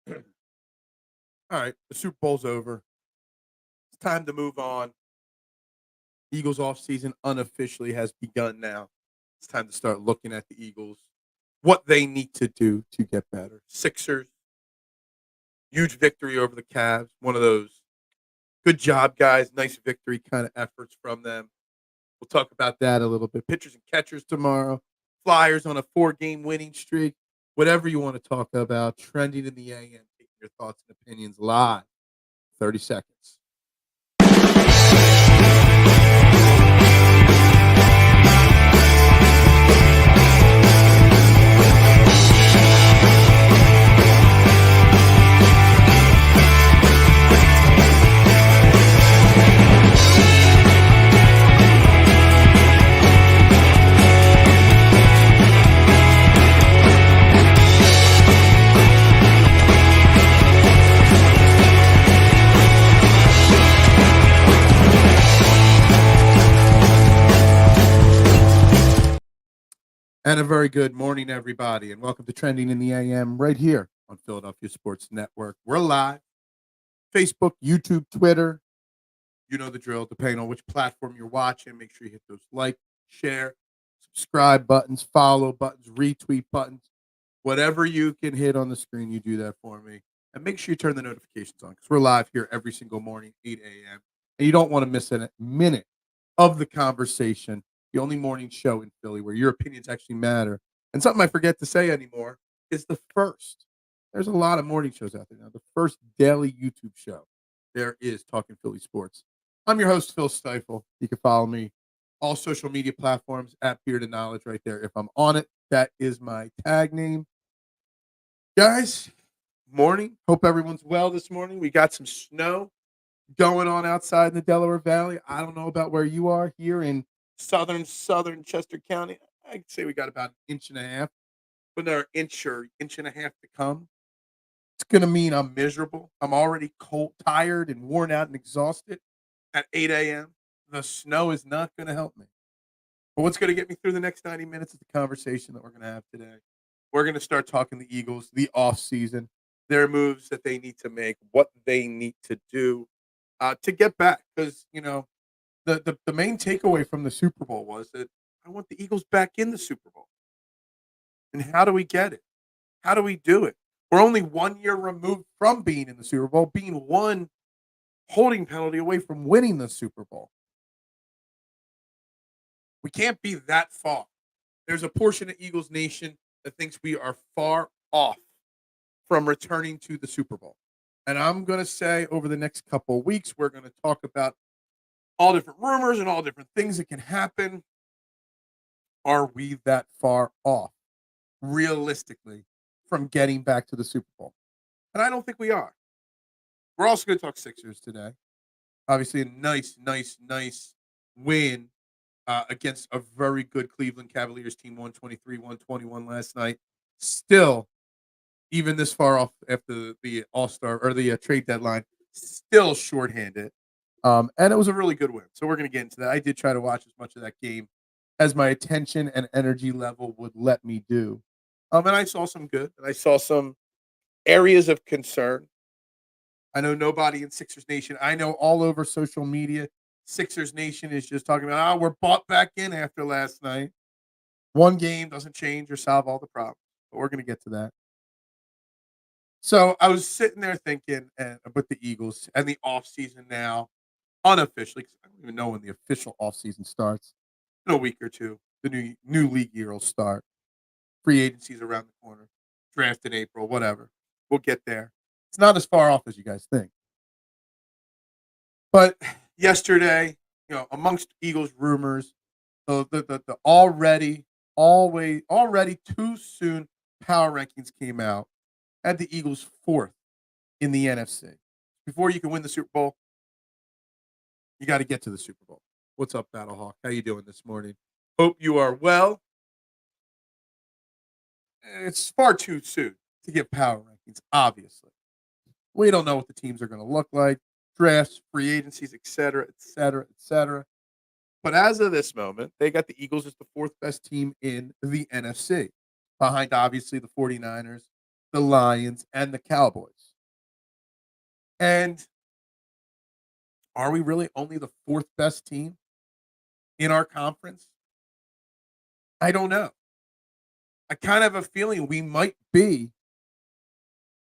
All right, the Super Bowl's over. It's time to move on. Eagles offseason unofficially has begun now. It's time to start looking at the Eagles, what they need to do to get better. Sixers, huge victory over the Cavs. One of those good job, guys. Nice victory kind of efforts from them. We'll talk about that a little bit. Pitchers and catchers tomorrow. Flyers on a 4-game winning streak. Whatever you want to talk about. Trending in the AM. Taking your thoughts and opinions live. 30 seconds. And a very good morning, everybody, and welcome to Trending in the AM right here on Philadelphia Sports Network. We're live, Facebook, YouTube, Twitter. You know the drill, depending on which platform you're watching. Make sure you hit those like, share, subscribe buttons, follow buttons, retweet buttons. Whatever you can hit on the screen, you do that for me. And make sure you turn the notifications on because we're live here every single morning, 8 a.m. And you don't want to miss a minute of the conversation. The only morning show in Philly where your opinions actually matter. And something I forget to say anymore is the first. There's a lot of morning shows out there now. The first daily YouTube show there is Talking Philly Sports. I'm your host, Phil Stiefel. You can follow me all social media platforms at Beard of Knowledge right there. If I'm on it, that is my tag name. Guys, morning. Hope everyone's well this morning. We got some snow going on outside in the Delaware Valley. I don't know about where you are here in southern Chester County. I'd say we got about an inch and a half, but another inch or inch and a half to come. It's going to mean I'm miserable. I'm already cold, tired, and worn out and exhausted at 8 a.m. The snow is not going to help me. But what's going to get me through the next 90 minutes is the conversation that we're going to have today. We're going to start talking the Eagles, the offseason, their moves that they need to make, what they need to do to get back. Because, you know, the main takeaway from the Super Bowl was that I want the Eagles back in the Super Bowl. And how do we get it? How do we do it? We're only 1 year removed from being in the Super Bowl, being one holding penalty away from winning the Super Bowl. We can't be that far. There's a portion of Eagles Nation that thinks we are far off from returning to the Super Bowl. And I'm going to say over the next couple of weeks, we're going to talk about all different rumors and all different things that can happen. Are we that far off, realistically, from getting back to the Super Bowl? And I don't think we are. We're also going to talk Sixers today. Obviously, a nice win against a very good Cleveland Cavaliers team, 123-121 last night. Still, even this far off after the All-Star or the trade deadline, still shorthanded. And it was a really good win. So we're going to get into that. I did try to watch as much of that game as my attention and energy level would let me do. And I saw some good, and I saw some areas of concern. I know nobody in Sixers Nation. I know all over social media, Sixers Nation is just talking about, we're bought back in after last night. One game doesn't change or solve all the problems, but we're going to get to that. So I was sitting there thinking about the Eagles and the offseason now, unofficially, because I don't even know when the official offseason starts. In a week or two, the new league year will start. Free agency's around the corner. Draft in April, whatever. We'll get there. It's not as far off as you guys think. But yesterday, you know, amongst Eagles rumors, the already too soon power rankings came out. Had the Eagles fourth in the NFC. Before you can win the Super Bowl, you got to get to the Super Bowl. What's up, Battlehawk? How you doing this morning? Hope you are well. It's far too soon to give power rankings, obviously. We don't know what the teams are going to look like, drafts, free agencies, et cetera, et cetera, et cetera. But as of this moment, they got the Eagles as the fourth best team in the NFC, behind, obviously, the 49ers, the Lions, and the Cowboys. And are we really only the fourth best team in our conference? I don't know. I kind of have a feeling we might be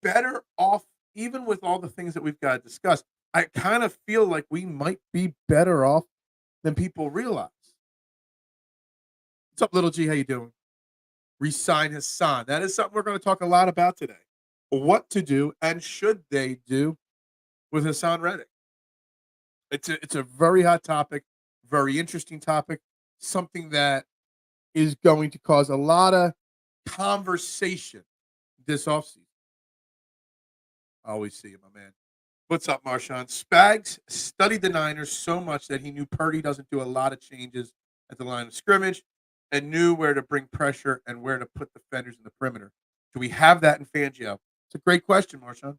better off, even with all the things that we've got to discuss. I kind of feel like we might be better off than people realize. What's up, little G? How you doing? Resign Hassan. That is something we're going to talk a lot about today. What to do and should they do with Hassan Reddick? It's a very hot topic, very interesting topic, something that is going to cause a lot of conversation this offseason. I always see you, my man. What's up, Marshawn? Spags studied the Niners so much that he knew Purdy doesn't do a lot of changes at the line of scrimmage and knew where to bring pressure and where to put defenders in the perimeter. Do we have that in Fangio? It's a great question, Marshawn.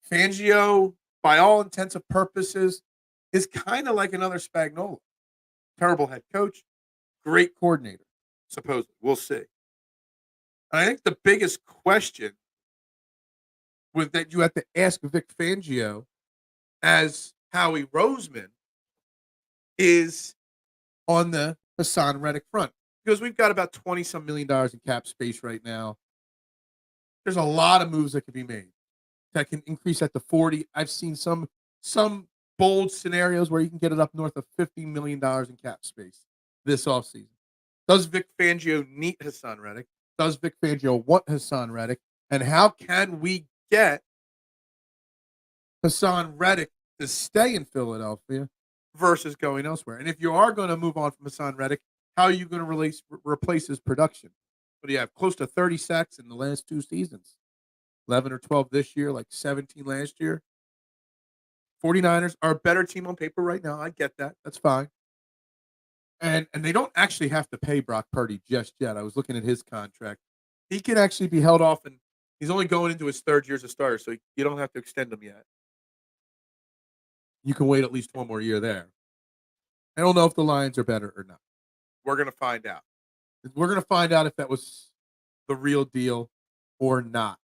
Fangio, by all intents and purposes, is kind of like another Spagnuolo. Terrible head coach, great coordinator, supposedly. We'll see. And I think the biggest question with that you have to ask Vic Fangio as Howie Roseman is on the Hassan Reddick front. Because we've got about $20-some million in cap space right now. There's a lot of moves that can be made that can increase that to 40. I've seen some bold scenarios where you can get it up north of $50 million in cap space this offseason. Does Vic Fangio need Hassan Reddick? Does Vic Fangio want Hassan Reddick? And how can we get Hassan Reddick to stay in Philadelphia versus going elsewhere? And if you are going to move on from Hassan Reddick, how are you going to replace his production? What do you have? Close to 30 sacks in the last 2 seasons. 11 or 12 this year, like 17 last year. 49ers are a better team on paper right now. I get that. That's fine. And they don't actually have to pay Brock Purdy just yet. I was looking at his contract. He can actually be held off, and he's only going into his 3rd year as a starter, so you don't have to extend him yet. You can wait at least 1 more year there. I don't know if the Lions are better or not. We're going to find out. We're going to find out if that was the real deal or not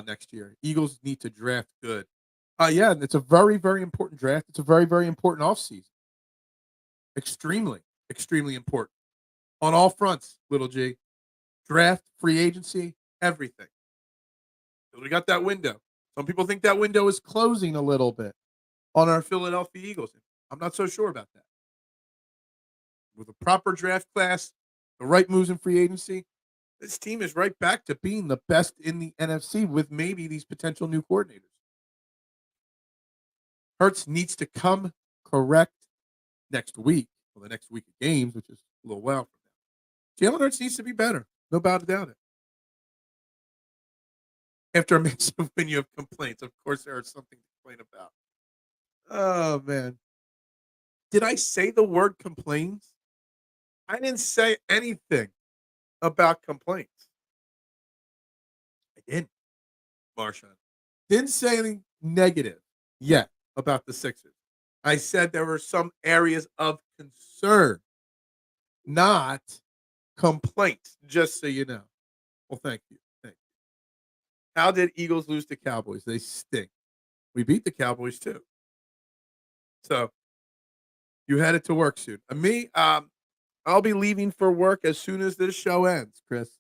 next year. Eagles need to draft good. Yeah, and it's a very, very important draft. It's a very, very important offseason. Extremely, extremely important. On all fronts, little G. Draft, free agency, everything. We got that window. Some people think that window is closing a little bit on our Philadelphia Eagles. I'm not so sure about that. With a proper draft class, the right moves in free agency, this team is right back to being the best in the NFC with maybe these potential new coordinators. Hurts needs to come correct next week, well, the next week of games, which is a little while from now. Jalen Hurts needs to be better. No doubt about it. After a massive win, you have complaints. Of course, there is something to complain about. Oh, man. Did I say the word complaints? I didn't say anything about complaints. I didn't, Marshawn. Didn't say anything negative yet about the Sixers. I said there were some areas of concern, not complaints, just so you know. Well, thank you. Thank you. How did Eagles lose to Cowboys? They stink. We beat the Cowboys, too. So, you headed to work soon. Me, I'll be leaving for work as soon as this show ends, Chris.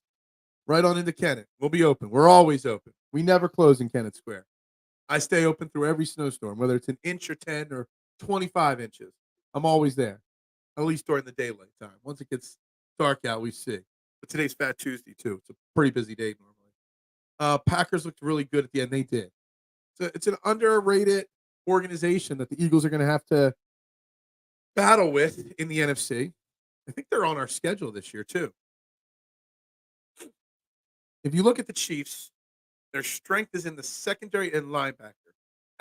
Right on into Kennett. We'll be open. We're always open. We never close in Kennett Square. I stay open through every snowstorm, whether it's an inch or 10 or 25 inches. I'm always there, at least during the daylight time. Once it gets dark out, we see. But today's Fat Tuesday, too. It's a pretty busy day normally. Packers looked really good at the end. They did. So it's an underrated organization that the Eagles are going to have to battle with in the NFC. I think they're on our schedule this year, too. If you look at the Chiefs, their strength is in the secondary and linebacker.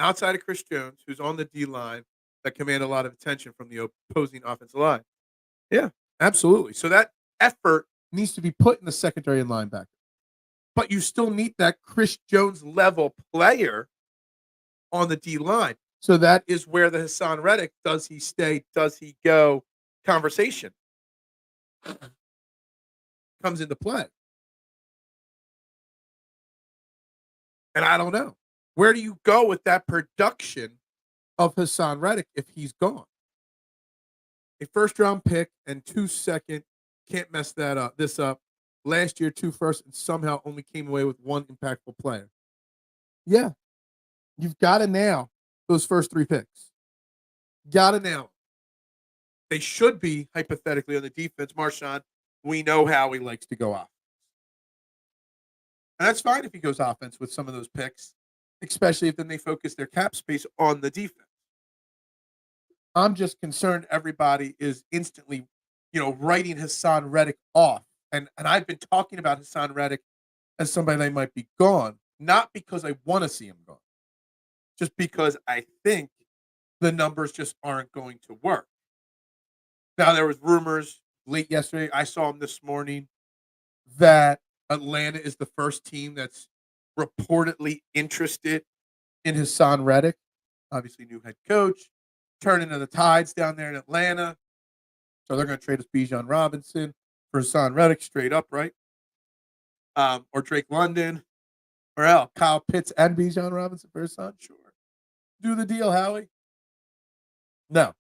Outside of Chris Jones, who's on the D-line, that command a lot of attention from the opposing offensive line. Yeah, absolutely. So that effort needs to be put in the secondary and linebacker. But you still need that Chris Jones level player on the D-line. So that is where the Hassan Reddick, does he stay, does he go conversation comes into play. And I don't know. Where do you go with that production of Hassan Reddick if he's gone? A first-round pick and 2 second, can't mess this up. Last year, 2 first, and somehow only came away with 1 impactful player. Yeah, you've got to nail those first 3 picks. Got to nail them. They should be, hypothetically, on the defense. Marshawn, we know Howie likes to go off. And that's fine if he goes offense with some of those picks, especially if then they focus their cap space on the defense. I'm just concerned everybody is instantly, writing Hassan Reddick off. And I've been talking about Hassan Reddick as somebody that might be gone, not because I want to see him gone, just because I think the numbers just aren't going to work. Now, there was rumors late yesterday, I saw him this morning, that Atlanta is the first team that's reportedly interested in Hassan Reddick. Obviously, new head coach, turning to the tides down there in Atlanta. So they're going to trade us Bijan Robinson for Hassan Reddick straight up, right? Or Drake London, or Kyle Pitts and Bijan Robinson for Hassan. Sure. Do the deal, Howie. No.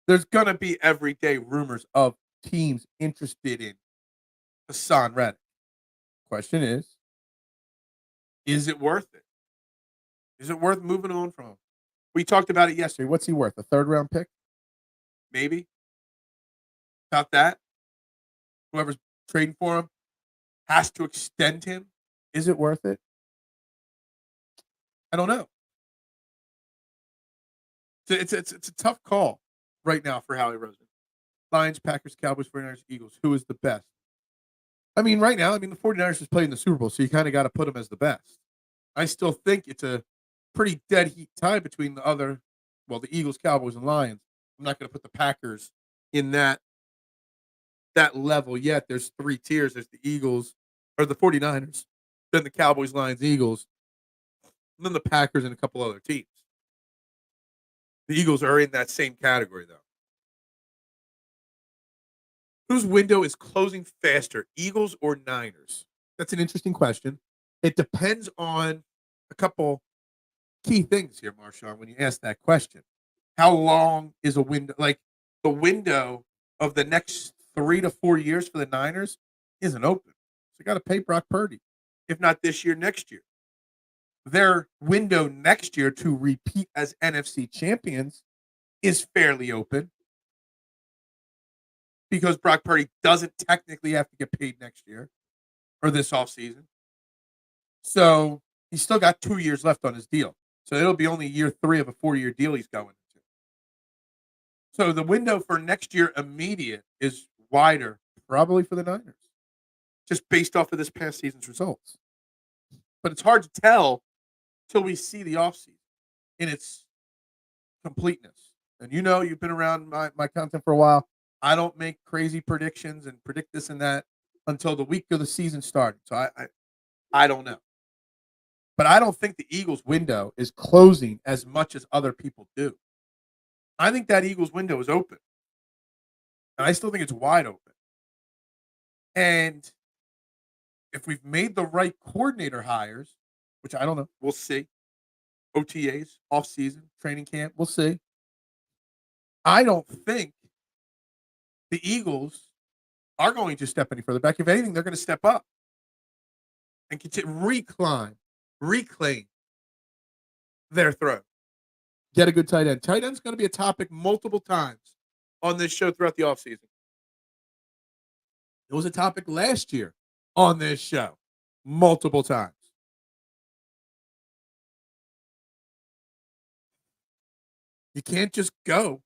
There's going to be everyday rumors of teams interested in Hassan Reddick. Question is it worth it? Is it worth moving on from him? We talked about it yesterday. What's he worth? A 3rd-round pick? Maybe. About that. Whoever's trading for him has to extend him. Is it worth it? I don't know. It's a tough call right now for Howie Roseman. Lions, Packers, Cowboys, 49ers, Eagles. Who is the best? I mean, right now, the 49ers just played in the Super Bowl, so you kind of got to put them as the best. I still think it's a pretty dead heat tie between the Eagles, Cowboys, and Lions. I'm not going to put the Packers in that level yet. There's 3 tiers. There's the Eagles, or the 49ers, then the Cowboys, Lions, Eagles, and then the Packers and a couple other teams. The Eagles are in that same category, though. Whose window is closing faster, Eagles or Niners? That's an interesting question. It depends on a couple key things here, Marshawn, when you ask that question. How long is a window? Like, the window of the next 3 to 4 years for the Niners isn't open. So you got to pay Brock Purdy. If not this year, next year. Their window next year to repeat as NFC champions is fairly open, because Brock Purdy doesn't technically have to get paid next year or this offseason. So he's still got 2 years left on his deal. So it'll be only year 3 of a 4-year deal he's going into. So the window for next year immediate is wider, probably for the Niners, just based off of this past season's results. But it's hard to tell till we see the offseason in its completeness. And you've been around my content for a while. I don't make crazy predictions and predict this and that until the week of the season started. So I don't know. But I don't think the Eagles' window is closing as much as other people do. I think that Eagles' window is open. And I still think it's wide open. And if we've made the right coordinator hires, which I don't know, we'll see. OTAs, offseason, training camp, we'll see. I don't think the Eagles are going to step any further back. If anything, they're going to step up and reclaim their throne. Get a good tight end. Tight end's going to be a topic multiple times on this show throughout the offseason. It was a topic last year on this show multiple times. You can't just go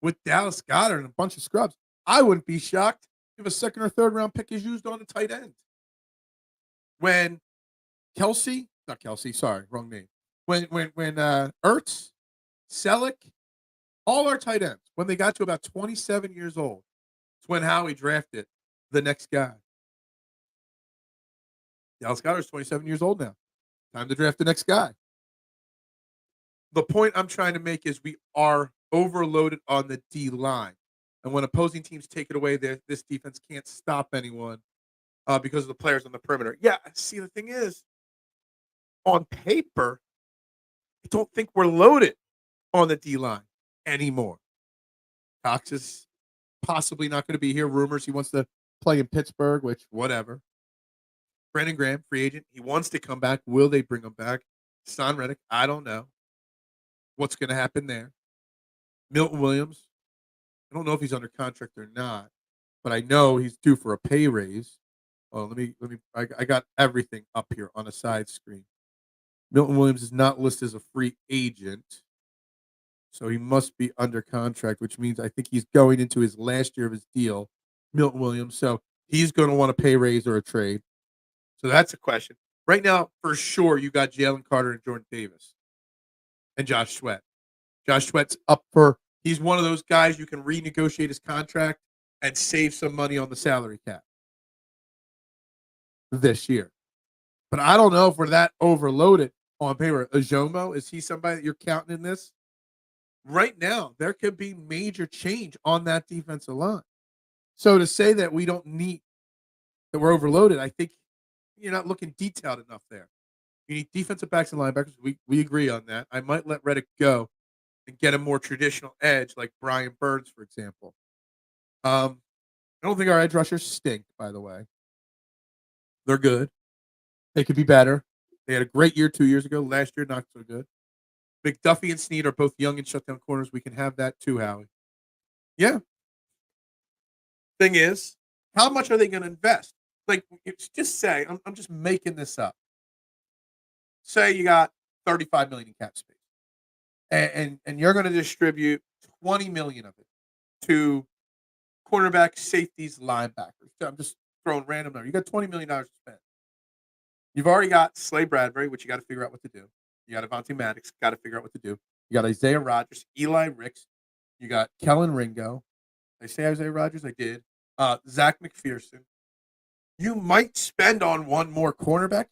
with Dallas Goedert and a bunch of scrubs. I wouldn't be shocked if a 2nd or 3rd round pick is used on a tight end. When Kelce, not Kelce, sorry, wrong name. When Ertz, Selleck, all our tight ends, when they got to about 27 years old, it's when Howie drafted the next guy. Dallas Goedert's 27 years old now. Time to draft the next guy. The point I'm trying to make is we are overloaded on the D-line. And when opposing teams take it away, this defense can't stop anyone because of the players on the perimeter. Yeah, see, the thing is, on paper, I don't think we're loaded on the D-line anymore. Cox is possibly not going to be here. Rumors he wants to play in Pittsburgh, which, whatever. Brandon Graham, free agent. He wants to come back. Will they bring him back? Son Reddick, I don't know what's going to happen there. Milton Williams, I don't know if he's under contract or not, but I know he's due for a pay raise. Oh, I got everything up here on a side screen. Milton Williams is not listed as a free agent, so he must be under contract, which means I think he's going into his last year of his deal, Milton Williams. So he's going to want a pay raise or a trade. So that's a question. Right now, for sure, you got Jalen Carter and Jordan Davis and Josh Sweat. Josh Sweat's up for – he's one of those guys you can renegotiate his contract and save some money on the salary cap this year. But I don't know if we're that overloaded on paper. Ajomo, is he somebody that you're counting in this? Right now, there could be major change on that defensive line. So to say that we don't need – that we're overloaded, I think you're not looking detailed enough there. You need defensive backs and linebackers. We agree on that. I might let Reddick go and get a more traditional edge like Brian Burns, for example. I don't think our edge rushers stink, by the way. They're good. They could be better. They had a great year 2 years ago. Last year, not so good. McDuffie and Snead are both young and shutdown corners. We can have that too, Howie. Yeah. Thing is, how much are they going to invest? Like, just say, I'm just making this up. Say you got $35 million in cap space, and you're going to distribute $20 million of it to cornerbacks, safeties, linebackers. I'm just throwing random numbers. You got $20 million to spend. You've already got Slay Bradbury, which you got to figure out what to do. You got Avonte Maddox, got to figure out what to do. You got Isaiah Rodgers, Eli Ricks. You got Kellen Ringo. Did I say Isaiah Rodgers? I did. Zach McPherson. You might spend on one more cornerback,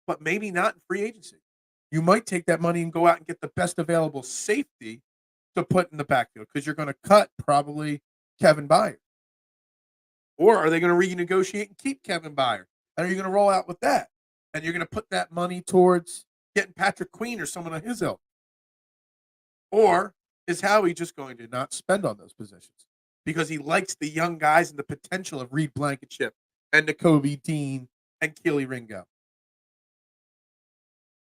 but maybe not in free agency. You might take that money and go out and get the best available safety to put in the backfield because you're going to cut probably Kevin Byard. Or are they going to renegotiate and keep Kevin Byard? And are you going to roll out with that? And you're going to put that money towards getting Patrick Queen or someone on his ilk? Or is Howie just going to not spend on those positions because he likes the young guys and the potential of Reed Blankenship and Nakobe Dean and Keely Ringo?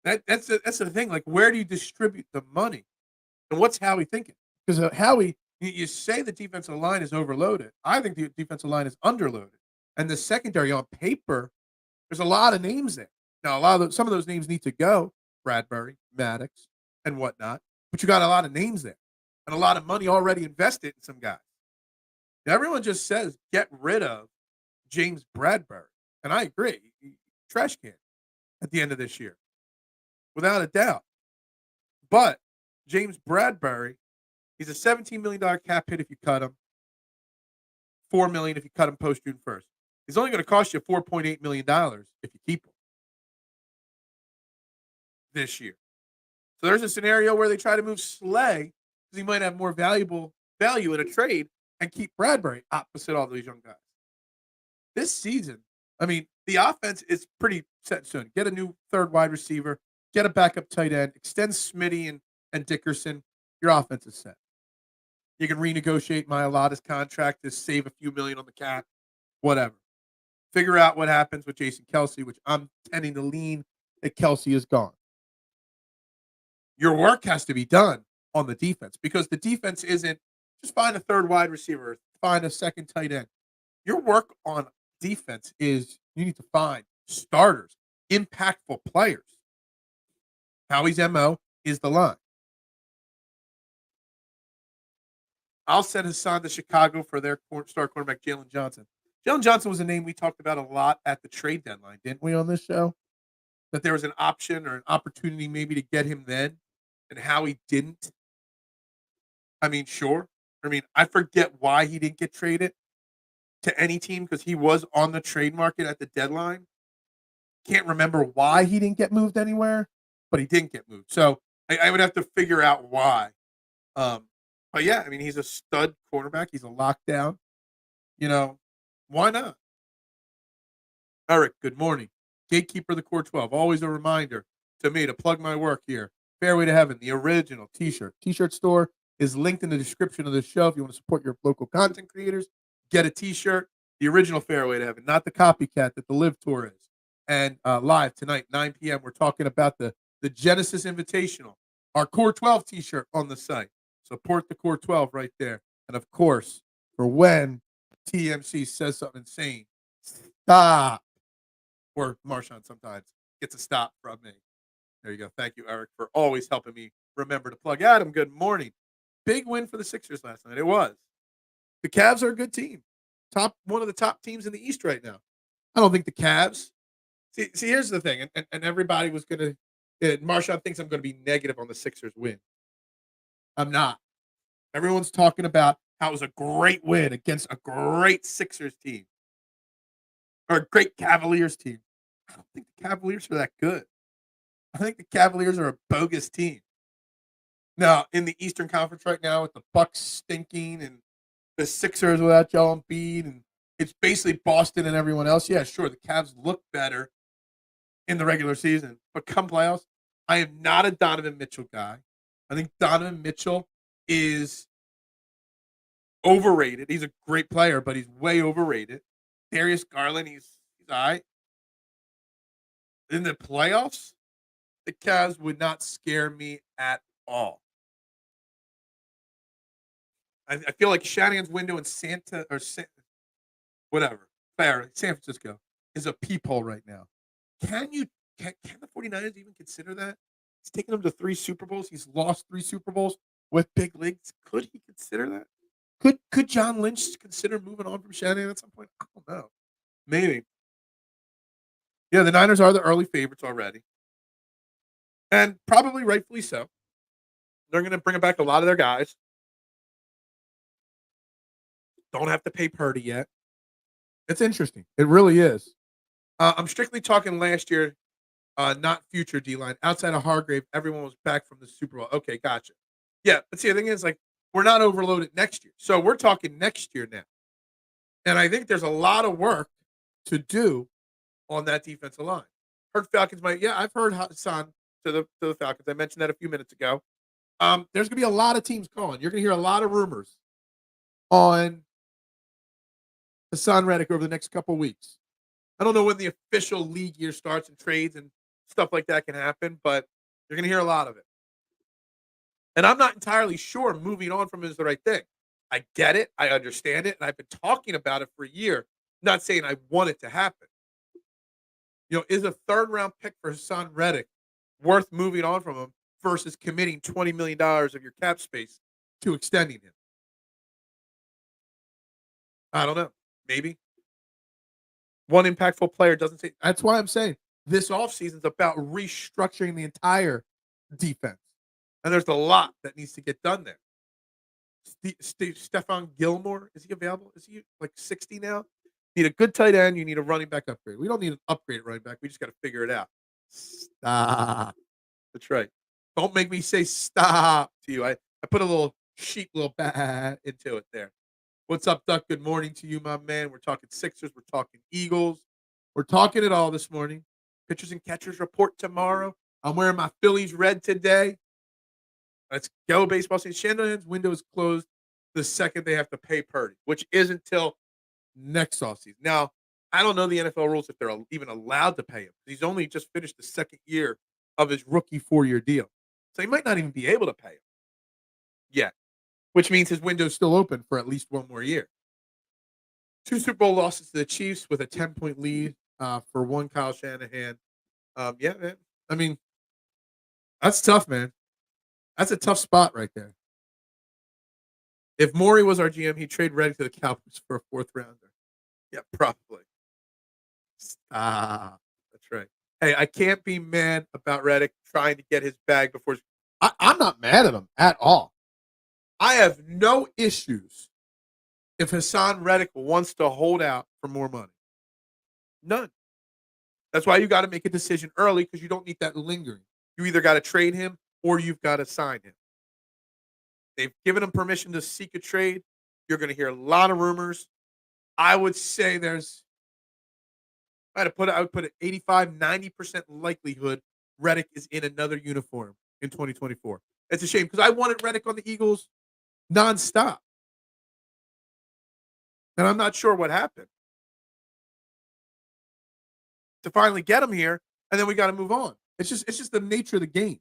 That's the thing. Like, where do you distribute the money? And what's Howie thinking? Because Howie, you say the defensive line is overloaded. I think the defensive line is underloaded. And the secondary on paper, there's a lot of names there. Now, some of those names need to go, Bradbury, Maddox, and whatnot. But you got a lot of names there and a lot of money already invested in some guys. Now, everyone just says get rid of James Bradbury. And I agree. Trash can at the end of this year, without a doubt. But James Bradbury, he's a $17 million cap hit if you cut him, $4 million if you cut him post June 1st. He's only going to cost you $4.8 million if you keep him this year. So there's a scenario where they try to move Slay because he might have more value in a trade and keep Bradbury opposite all these young guys. This season, I mean, the offense is pretty set soon. Get a new third wide receiver, get a backup tight end, extend Smitty and Dickerson. Your offense is set. You can renegotiate Mailata's contract to save a few million on the cap, whatever. Figure out what happens with Jason Kelce, which I'm tending to lean that Kelce is gone. Your work has to be done on the defense because the defense isn't just find a third wide receiver, find a second tight end. Your work on defense is you need to find starters, impactful players. Howie's MO is the line. I'll send Hassan to Chicago for their star quarterback, Jalen Johnson. Jalen Johnson was a name we talked about a lot at the trade deadline, didn't we, on this show? That there was an option or an opportunity maybe to get him then, and Howie didn't. I mean, sure. I mean, I forget why he didn't get traded to any team because he was on the trade market at the deadline. Can't remember why he didn't get moved anywhere, but he didn't get moved. So I would have to figure out why. But yeah, I mean, he's a stud quarterback. He's a lockdown. Why not? Eric, good morning. Gatekeeper of the Core 12. Always a reminder. to me to plug my work here. Fairway to Heaven, the original T-shirt. T-shirt store is linked in the description of the show. If you want to support your local content creators, get a T-shirt. The original Fairway to Heaven, not the copycat that the Live Tour is. And live tonight, 9 p.m., we're talking about the Genesis Invitational, our Core 12 T-shirt on the site. Support the Core 12 right there. And, of course, for when TMC says something insane, stop. Or Marshawn sometimes gets a stop from me. There you go. Thank you, Eric, for always helping me remember to plug. Adam, good morning. Big win for the Sixers last night. It was. The Cavs are a good team. One of the top teams in the East right now. I don't think the Cavs. See, here's the thing, and everybody was going to. Marshawn thinks I'm going to be negative on the Sixers win. I'm not. Everyone's talking about how it was a great win against a great Sixers team or a great Cavaliers team. I don't think the Cavaliers are that good. I think the Cavaliers are a bogus team. Now, in the Eastern Conference right now, with the Bucks stinking and the Sixers without Joel Embiid, and it's basically Boston and everyone else. Yeah, sure, the Cavs look better in the regular season, but come playoffs, I am not a Donovan Mitchell guy. I think Donovan Mitchell is overrated. He's a great player, but he's way overrated. Darius Garland, he's all right. In the playoffs, the Cavs would not scare me at all. I feel like Shanahan's window in San Francisco is a peephole right now. Can the 49ers even consider that? He's taken them to 3 Super Bowls. He's lost 3 Super Bowls with big leagues. Could he consider that? Could John Lynch consider moving on from Shanahan at some point? I don't know. Maybe. Yeah, the Niners are the early favorites already. And probably rightfully so. They're going to bring back a lot of their guys. Don't have to pay Purdy yet. It's interesting. It really is. I'm strictly talking last year, not future D-line. Outside of Hargrave, everyone was back from the Super Bowl. Okay, gotcha. Yeah, but see, the thing is, like, we're not overloaded next year. So we're talking next year now. And I think there's a lot of work to do on that defensive line. Heard Falcons I've heard Hassan to the Falcons. I mentioned that a few minutes ago. There's going to be a lot of teams calling. You're going to hear a lot of rumors on Hassan Reddick over the next couple of weeks. I don't know when the official league year starts and trades and stuff like that can happen, but you're going to hear a lot of it. And I'm not entirely sure moving on from it is the right thing. I get it. I understand it. And I've been talking about it for a year, not saying I want it to happen. Is a 3rd-round pick for Hassan Reddick worth moving on from him versus committing $20 million of your cap space to extending him? I don't know. Maybe. One impactful player doesn't say. That's why I'm saying this offseason is about restructuring the entire defense. And there's a lot that needs to get done there. Stephon Gilmore, is he available? Is he like 60 now? Need a good tight end. You need a running back upgrade. We don't need an upgrade running back. We just got to figure it out. Stop. That's right. Don't make me say stop to you. I put a little bat into it there. What's up, Duck? Good morning to you, my man. We're talking Sixers. We're talking Eagles. We're talking it all this morning. Pitchers and catchers report tomorrow. I'm wearing my Phillies red today. Let's go, baseball season. Shanahan's window is closed the second they have to pay Purdy, which isn't until next offseason. Now, I don't know the NFL rules if they're even allowed to pay him. He's only just finished the 2nd year of his rookie 4-year deal. So he might not even be able to pay him yet, which means his window's still open for at least 1 more year. 2 Super Bowl losses to the Chiefs with a 10-point lead for one Kyle Shanahan. Yeah, man. I mean, that's tough, man. That's a tough spot right there. If Morey was our GM, he'd trade Reddick to the Cowboys for a 4th rounder. Yeah, probably. That's right. Hey, I can't be mad about Reddick trying to get his bag before. I'm not mad at him at all. I have no issues if Hassan Reddick wants to hold out for more money. None. That's why you got to make a decision early because you don't need that lingering. You either got to trade him or you've got to sign him. They've given him permission to seek a trade. You're going to hear a lot of rumors. I would say I would put an 85, 90% likelihood Reddick is in another uniform in 2024. It's a shame because I wanted Reddick on the Eagles nonstop. And I'm not sure what happened to finally get him here, and then we got to move on. It's just the nature of the game.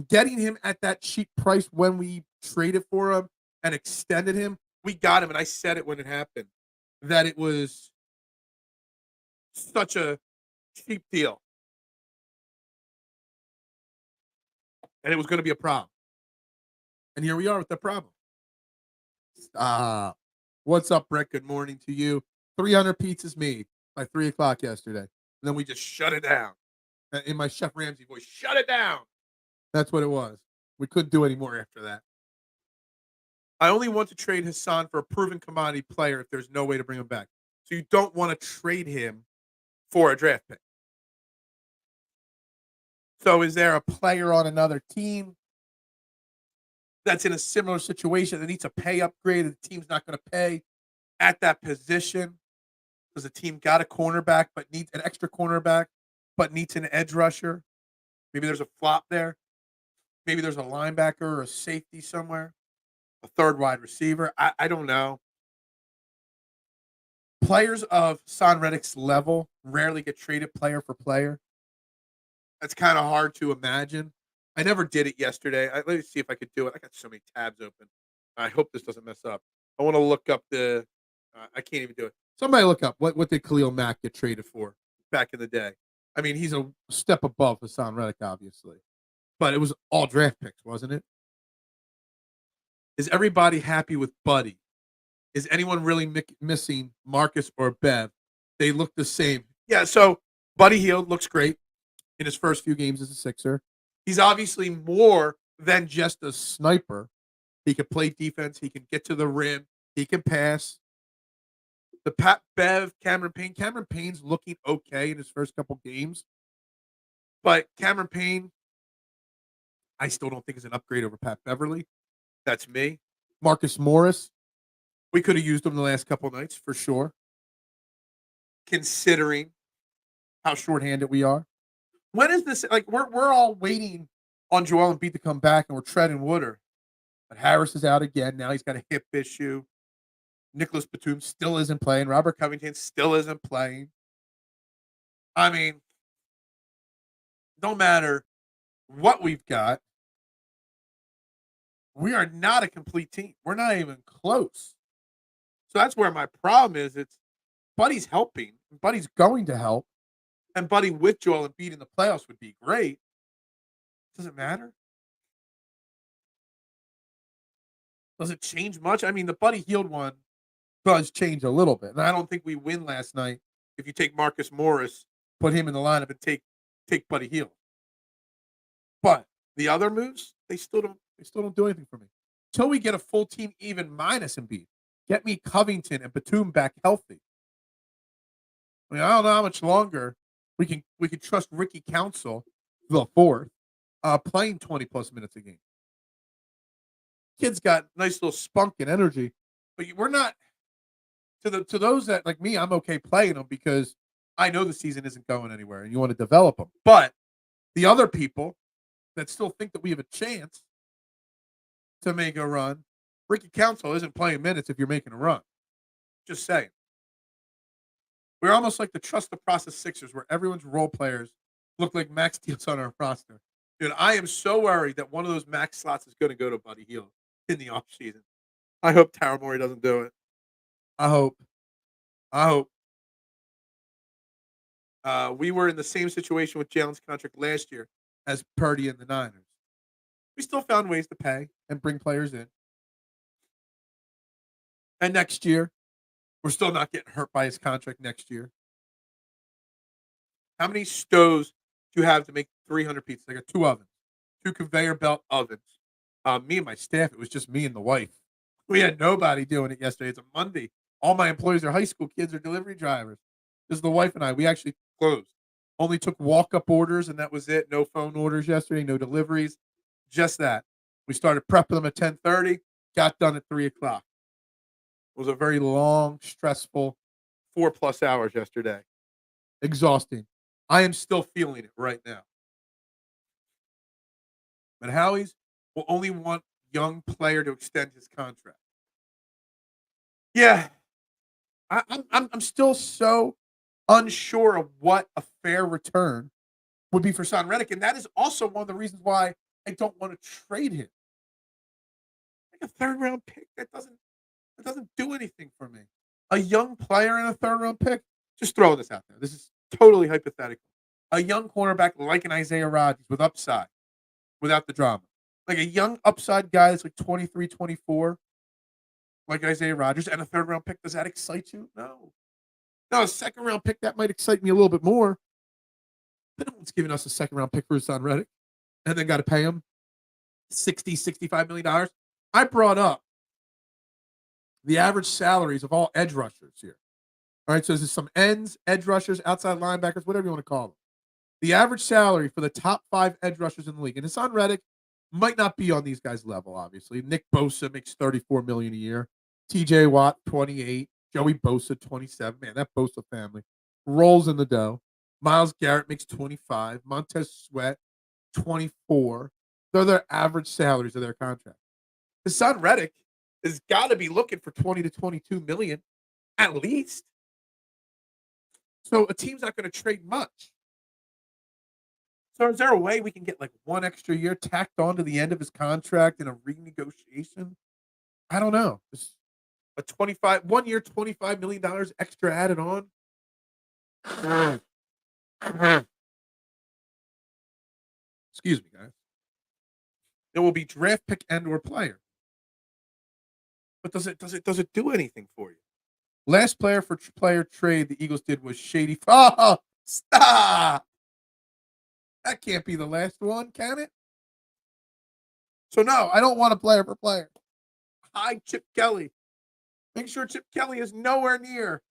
Getting him at that cheap price when we traded for him and extended him, we got him. And I said it when it happened, that it was such a cheap deal. And it was going to be a problem. And here we are with the problem. What's up, Brett? Good morning to you. 300 pizzas made by 3 o'clock yesterday. And then we just shut it down. In my Chef Ramsay voice, shut it down. That's what it was. We couldn't do any more after that. I only want to trade Hassan for a proven commodity player if there's no way to bring him back. So you don't want to trade him for a draft pick. So is there a player on another team that's in a similar situation that needs a pay upgrade and the team's not going to pay at that position because the team got a cornerback but needs an extra cornerback but needs an edge rusher? Maybe there's a flop there. Maybe there's a linebacker or a safety somewhere, a third wide receiver. I don't know. Players of Son Reddick's level rarely get traded player for player. That's kind of hard to imagine. I never did it yesterday. Let me see if I could do it. I got so many tabs open. I hope this doesn't mess up. I want to look up the I can't even do it. Somebody look up what did Khalil Mack get traded for back in the day. I mean, he's a step above Hassan Reddick, obviously. But it was all draft picks, wasn't it? Is everybody happy with Buddy? Is anyone really missing Marcus or Bev? They look the same. Yeah, so Buddy Hield looks great in his first few games as a Sixer. He's obviously more than just a sniper. He can play defense. He can get to the rim. He can pass. The Pat Bev, Cameron Payne. Cameron Payne's looking okay in his first couple games. But Cameron Payne, I still don't think is an upgrade over Pat Beverly. That's me. Marcus Morris, we could have used him the last couple nights for sure, considering how shorthanded we are. When is this? Like we're all waiting on Joel Embiid to come back, and we're treading water. But Harris is out again. Now he's got a hip issue. Nicholas Batum still isn't playing. Robert Covington still isn't playing. I mean, no matter what we've got, we are not a complete team. We're not even close. So that's where my problem is. It's Buddy's helping. Buddy's going to help. And Buddy with Joel Embiid in the playoffs would be great. Does it matter? Does it change much? I mean, the Buddy Hield one does change a little bit. And I don't think we win last night if you take Marcus Morris, put him in the lineup, and take Buddy Hield. But the other moves, they still don't do anything for me. Until we get a full team even minus Embiid. Get me Covington and Batum back healthy. I mean, I don't know how much longer we can trust Ricky Council, the fourth, playing 20+ minutes a game. Kid's got nice little spunk and energy, but we're not to those that like me. I'm okay playing them because I know the season isn't going anywhere, and you want to develop them. But the other people that still think that we have a chance to make a run, Ricky Council isn't playing minutes if you're making a run. Just saying. We're almost like the trust the process Sixers, where everyone's role players look like max deals on our roster. Dude, I am so worried that one of those max slots is going to go to Buddy Hield in the offseason. I hope Tara Morey doesn't do it. I hope. We were in the same situation with Jalen's contract last year as Purdy and the Niners. We still found ways to pay and bring players in. And next year, we're still not getting hurt by his contract next year. How many stoves do you have to make 300 pizzas? I got 2 ovens, 2 conveyor belt ovens. Me and my staff, it was just me and the wife. We had nobody doing it yesterday. It's a Monday. All my employees are high school kids or delivery drivers. This is the wife and I. We actually closed. Only took walk-up orders, and that was it. No phone orders yesterday, no deliveries. Just that. We started prepping them at 10:30, got done at 3 o'clock. It was a very long, stressful 4+ hours yesterday. Exhausting. I am still feeling it right now. But Howie's will only want young player to extend his contract. Yeah, I'm still so unsure of what a fair return would be for Son Reddick, and that is also one of the reasons why I don't want to trade him. Like a third round pick that doesn't do anything for me. A young player in a third round pick. Just throwing this out there. This is totally hypothetical. A young cornerback like an Isaiah Rodgers with upside, without the drama. Like a young upside guy that's like 23, 24, like Isaiah Rodgers, and a third round pick. Does that excite you? No. No, a second round pick, that might excite me a little bit more. But no one's giving us a second round pick for Hassan Reddick and then got to pay him $65 million. I brought up the average salaries of all edge rushers here. All right, so this is some ends, edge rushers, outside linebackers, whatever you want to call them. The average salary for the top 5 edge rushers in the league, and Hassan Reddick might not be on these guys' level, obviously. Nick Bosa makes $34 million a year. TJ Watt, 28. Joey Bosa, 27. Man, that Bosa family rolls in the dough. Myles Garrett makes 25. Montez Sweat, 24. They're their average salaries of their contract. Hassan Reddick has got to be looking for 20 to 22 million at least. So a team's not going to trade much. So is there a way we can get like one extra year tacked on to the end of his contract in a renegotiation? I don't know. Just a 1 year, $25 million extra added on. Excuse me, guys. It will be draft pick and or player. But does it do anything for you? Last player for player trade the Eagles did was Shady. Oh, stop! That can't be the last one, can it? So no, I don't want a player for player. Hi, Chip Kelly. Make sure Chip Kelly is nowhere near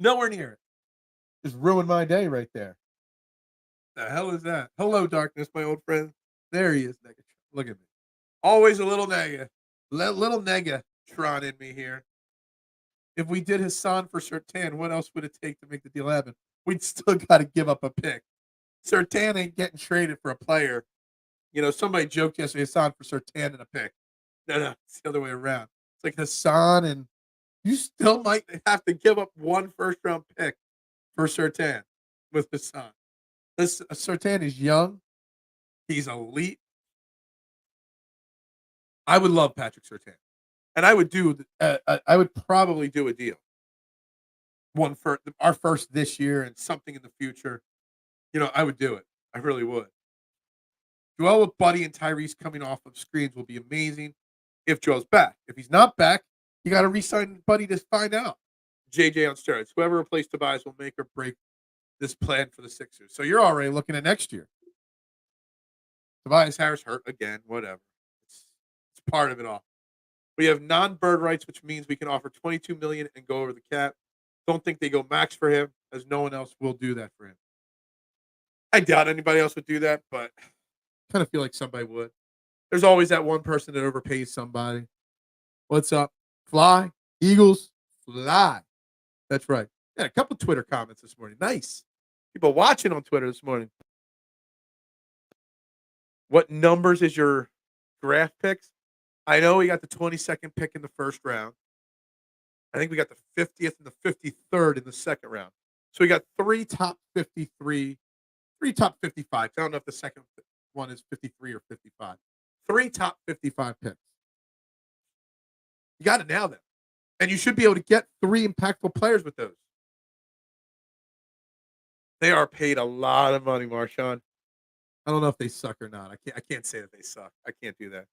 it. Just ruined my day right there. The hell is that? Hello, darkness, my old friend. There he is, Nega. Look at me. Always a little nega. Little Negatron in me here. If we did Hassan for Surtain, what else would it take to make the deal happen? We'd still got to give up a pick. Surtain ain't getting traded for a player. You know, somebody joked yesterday, Hassan for Surtain and a pick. No, it's the other way around. It's like Hassan, and you still might have to give up one first-round pick for Surtain with Hassan. Surtain is young. He's elite. I would love Patrick Surtain. And I would I would probably do a deal. One for our first this year and something in the future. You know, I would do it. I really would. Joel with Buddy and Tyrese coming off of screens will be amazing if Joel's back. If he's not back, you got to re-sign Buddy to find out. JJ on steroids. Whoever replaced Tobias will make or break this plan for the Sixers. So you're already looking at next year. Tobias Harris hurt again. Whatever. It's part of it all. We have non-bird rights, which means we can offer $22 million and go over the cap. Don't think they go max for him, as no one else will do that for him. I doubt anybody else would do that, but I kind of feel like somebody would. There's always that one person that overpays somebody. What's up? Fly. Eagles. Fly. That's right. Yeah, a couple Twitter comments this morning. Nice. People watching on Twitter this morning. What numbers is your draft picks? I know we got the 22nd pick in the first round. I think we got the 50th and the 53rd in the second round. So we got 3 top 53, 3 top 55. I don't know if the second one is 53 or 55. 3 top 55 picks. You got to nail them. And you should be able to get 3 impactful players with those. They are paid a lot of money, Marshawn. I don't know if they suck or not. I can't say that they suck. I can't do that.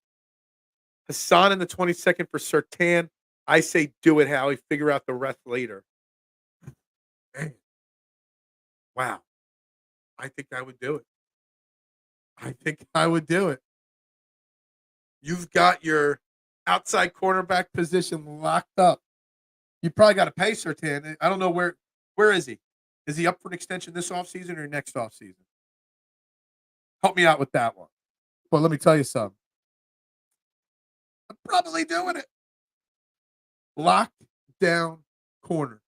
Hassan in the 22nd for Surtain. I say do it, Howie. Figure out the rest later. Man. Wow. I think I would do it. You've got your outside cornerback position locked up. You probably got to pay Surtain. I don't know where is he? Is he up for an extension this offseason or next offseason? Help me out with that one. Well, let me tell you something. I'm probably doing it. Locked down corner.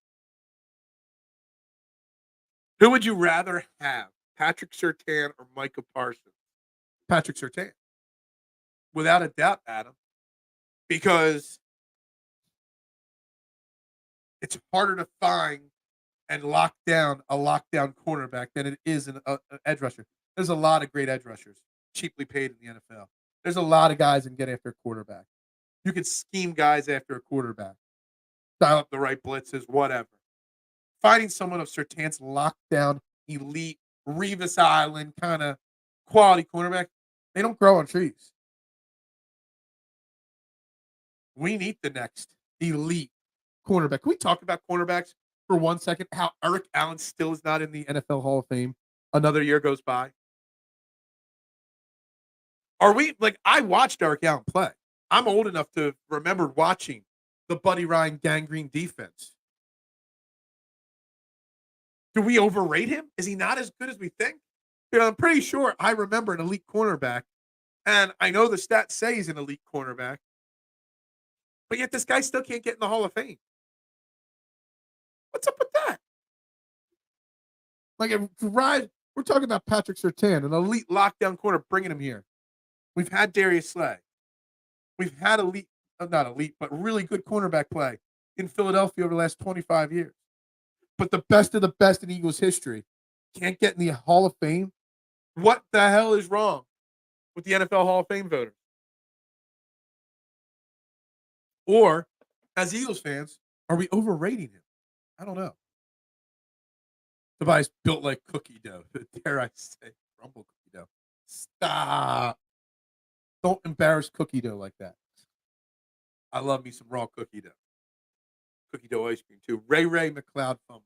Who would you rather have, Patrick Surtain or Micah Parsons? Patrick Surtain, without a doubt, Adam, because it's harder to find and lock down a lockdown cornerback than it is an edge rusher. There's a lot of great edge rushers, cheaply paid in the NFL. There's a lot of guys that can get after a quarterback. You can scheme guys after a quarterback, dial up the right blitzes, whatever. Finding someone of Surtain's lockdown, elite, Revis Island kind of quality cornerback, they don't grow on trees. We need the next elite cornerback. Can we talk about cornerbacks for 1 second? How Eric Allen still is not in the NFL Hall of Fame. Another year goes by. Are we like? I watched Eric Allen play. I'm old enough to remember watching the Buddy Ryan gangrene defense. Do we overrate him? Is he not as good as we think? I'm pretty sure I remember an elite cornerback, and I know the stats say he's an elite cornerback, but yet this guy still can't get in the Hall of Fame. What's up with that? Like, we're talking about Patrick Surtain, an elite lockdown corner, bringing him here. We've had Darius Slay. We've had not elite, but really good cornerback play in Philadelphia over the last 25 years. But the best of the best in Eagles history can't get in the Hall of Fame. What the hell is wrong with the NFL Hall of Fame voters? Or, as Eagles fans, are we overrating him? I don't know. Tobias built like cookie dough. Dare I say, crumble cookie dough. Stop. Don't embarrass cookie dough like that. I love me some raw cookie dough. Cookie dough ice cream, too. Ray McLeod fumble.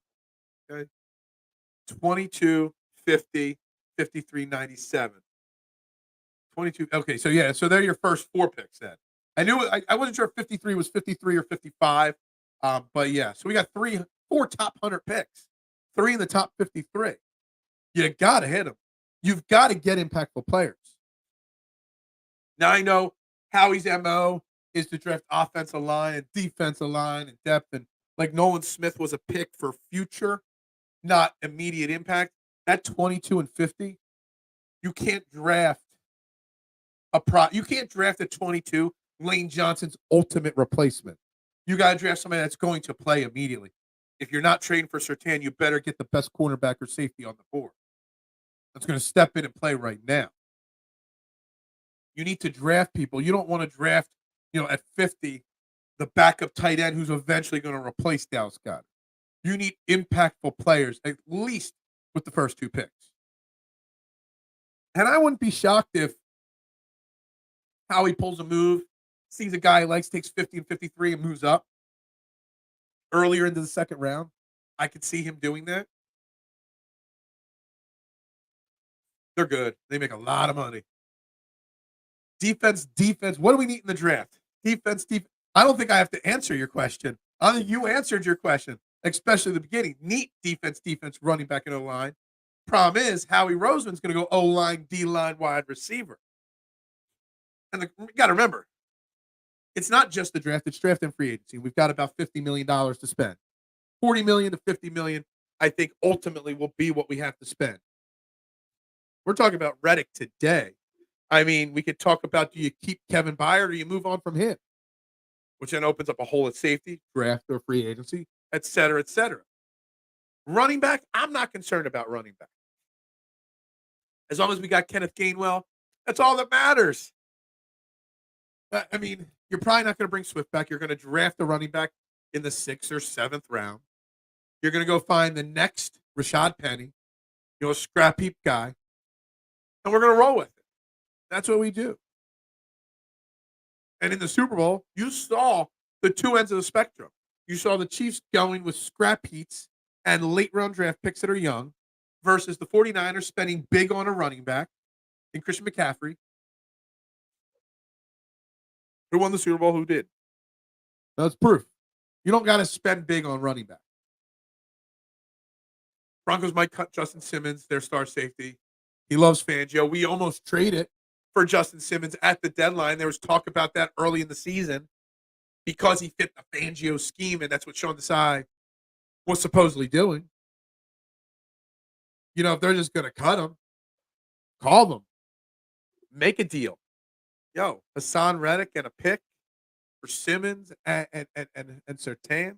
Okay. 22, 50, 53, 97. 22. Okay, so yeah, so they're your first four picks then. I wasn't sure if 53 was 53 or 55. But yeah, so we got four top 100 picks. 3 in the top 53. You got to hit them. You've got to get impactful players. Now I know Howie's MO is to draft offensive line and defensive line and depth. And like Nolan Smith was a pick for future, not immediate impact. At 22 and 50, you can't draft you can't draft at 22 Lane Johnson's ultimate replacement. You got to draft somebody that's going to play immediately. If you're not trading for Surtain, you better get the best cornerback or safety on the board that's going to step in and play right now. You need to draft people. You don't want to draft, at 50, the backup tight end who's eventually going to replace Dallas Goedert. You need impactful players, at least with the first 2 picks. And I wouldn't be shocked if Howie pulls a move, sees a guy he likes, takes 50 and 53 and moves up earlier into the second round. I could see him doing that. They're good. They make a lot of money. Defense. What do we need in the draft? Defense. I don't think I have to answer your question. I think you answered your question, especially the beginning. Neat defense, running back and O-line. Problem is, Howie Roseman's going to go O-line, D-line, wide receiver. And you got to remember, it's not just the draft, it's draft and free agency. We've got about $50 million to spend. $40 million to $50 million, I think, ultimately will be what we have to spend. We're talking about Reddick today. I mean, we could talk about, do you keep Kevin Byard or do you move on from him? Which then opens up a hole at safety, draft or free agency, et cetera, et cetera. Running back, I'm not concerned about running back. As long as we got Kenneth Gainwell, that's all that matters. I mean, you're probably not going to bring Swift back. You're going to draft a running back in the 6th or 7th round. You're going to go find the next Rashad Penny, a scrap heap guy, and we're going to roll with it. That's what we do. And in the Super Bowl, you saw the 2 ends of the spectrum. You saw the Chiefs going with scrap heats and late round draft picks that are young versus the 49ers spending big on a running back in Christian McCaffrey. Who won the Super Bowl? Who did? That's proof. You don't got to spend big on running back. Broncos might cut Justin Simmons, their star safety. He loves Fangio. We almost traded for Justin Simmons at the deadline. There was talk about that early in the season because he fit the Fangio scheme, and that's what Sean Desai was supposedly doing. If they're just going to cut him, call them. Make a deal. Yo, Hassan Reddick and a pick for Simmons and Surtain.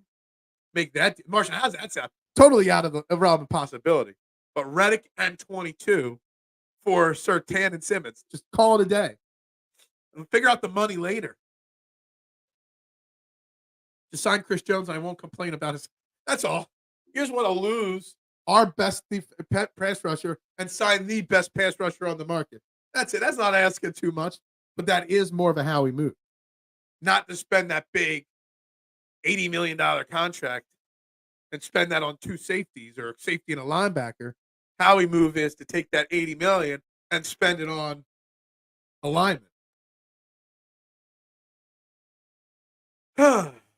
Make that. Martian, how's that sound? Totally out of the realm of possibility. But Reddick and 22 for Surtain and Simmons. Just call it a day. And figure out the money later. Just sign Chris Jones, and I won't complain about his. That's all. You just want to lose our best pass rusher and sign the best pass rusher on the market. That's it. That's not asking too much, but that is more of a Howie move. Not to spend that big $80 million contract and spend that on two safeties or a safety and a linebacker. Howie move is to take that $80 million and spend it on a lineman.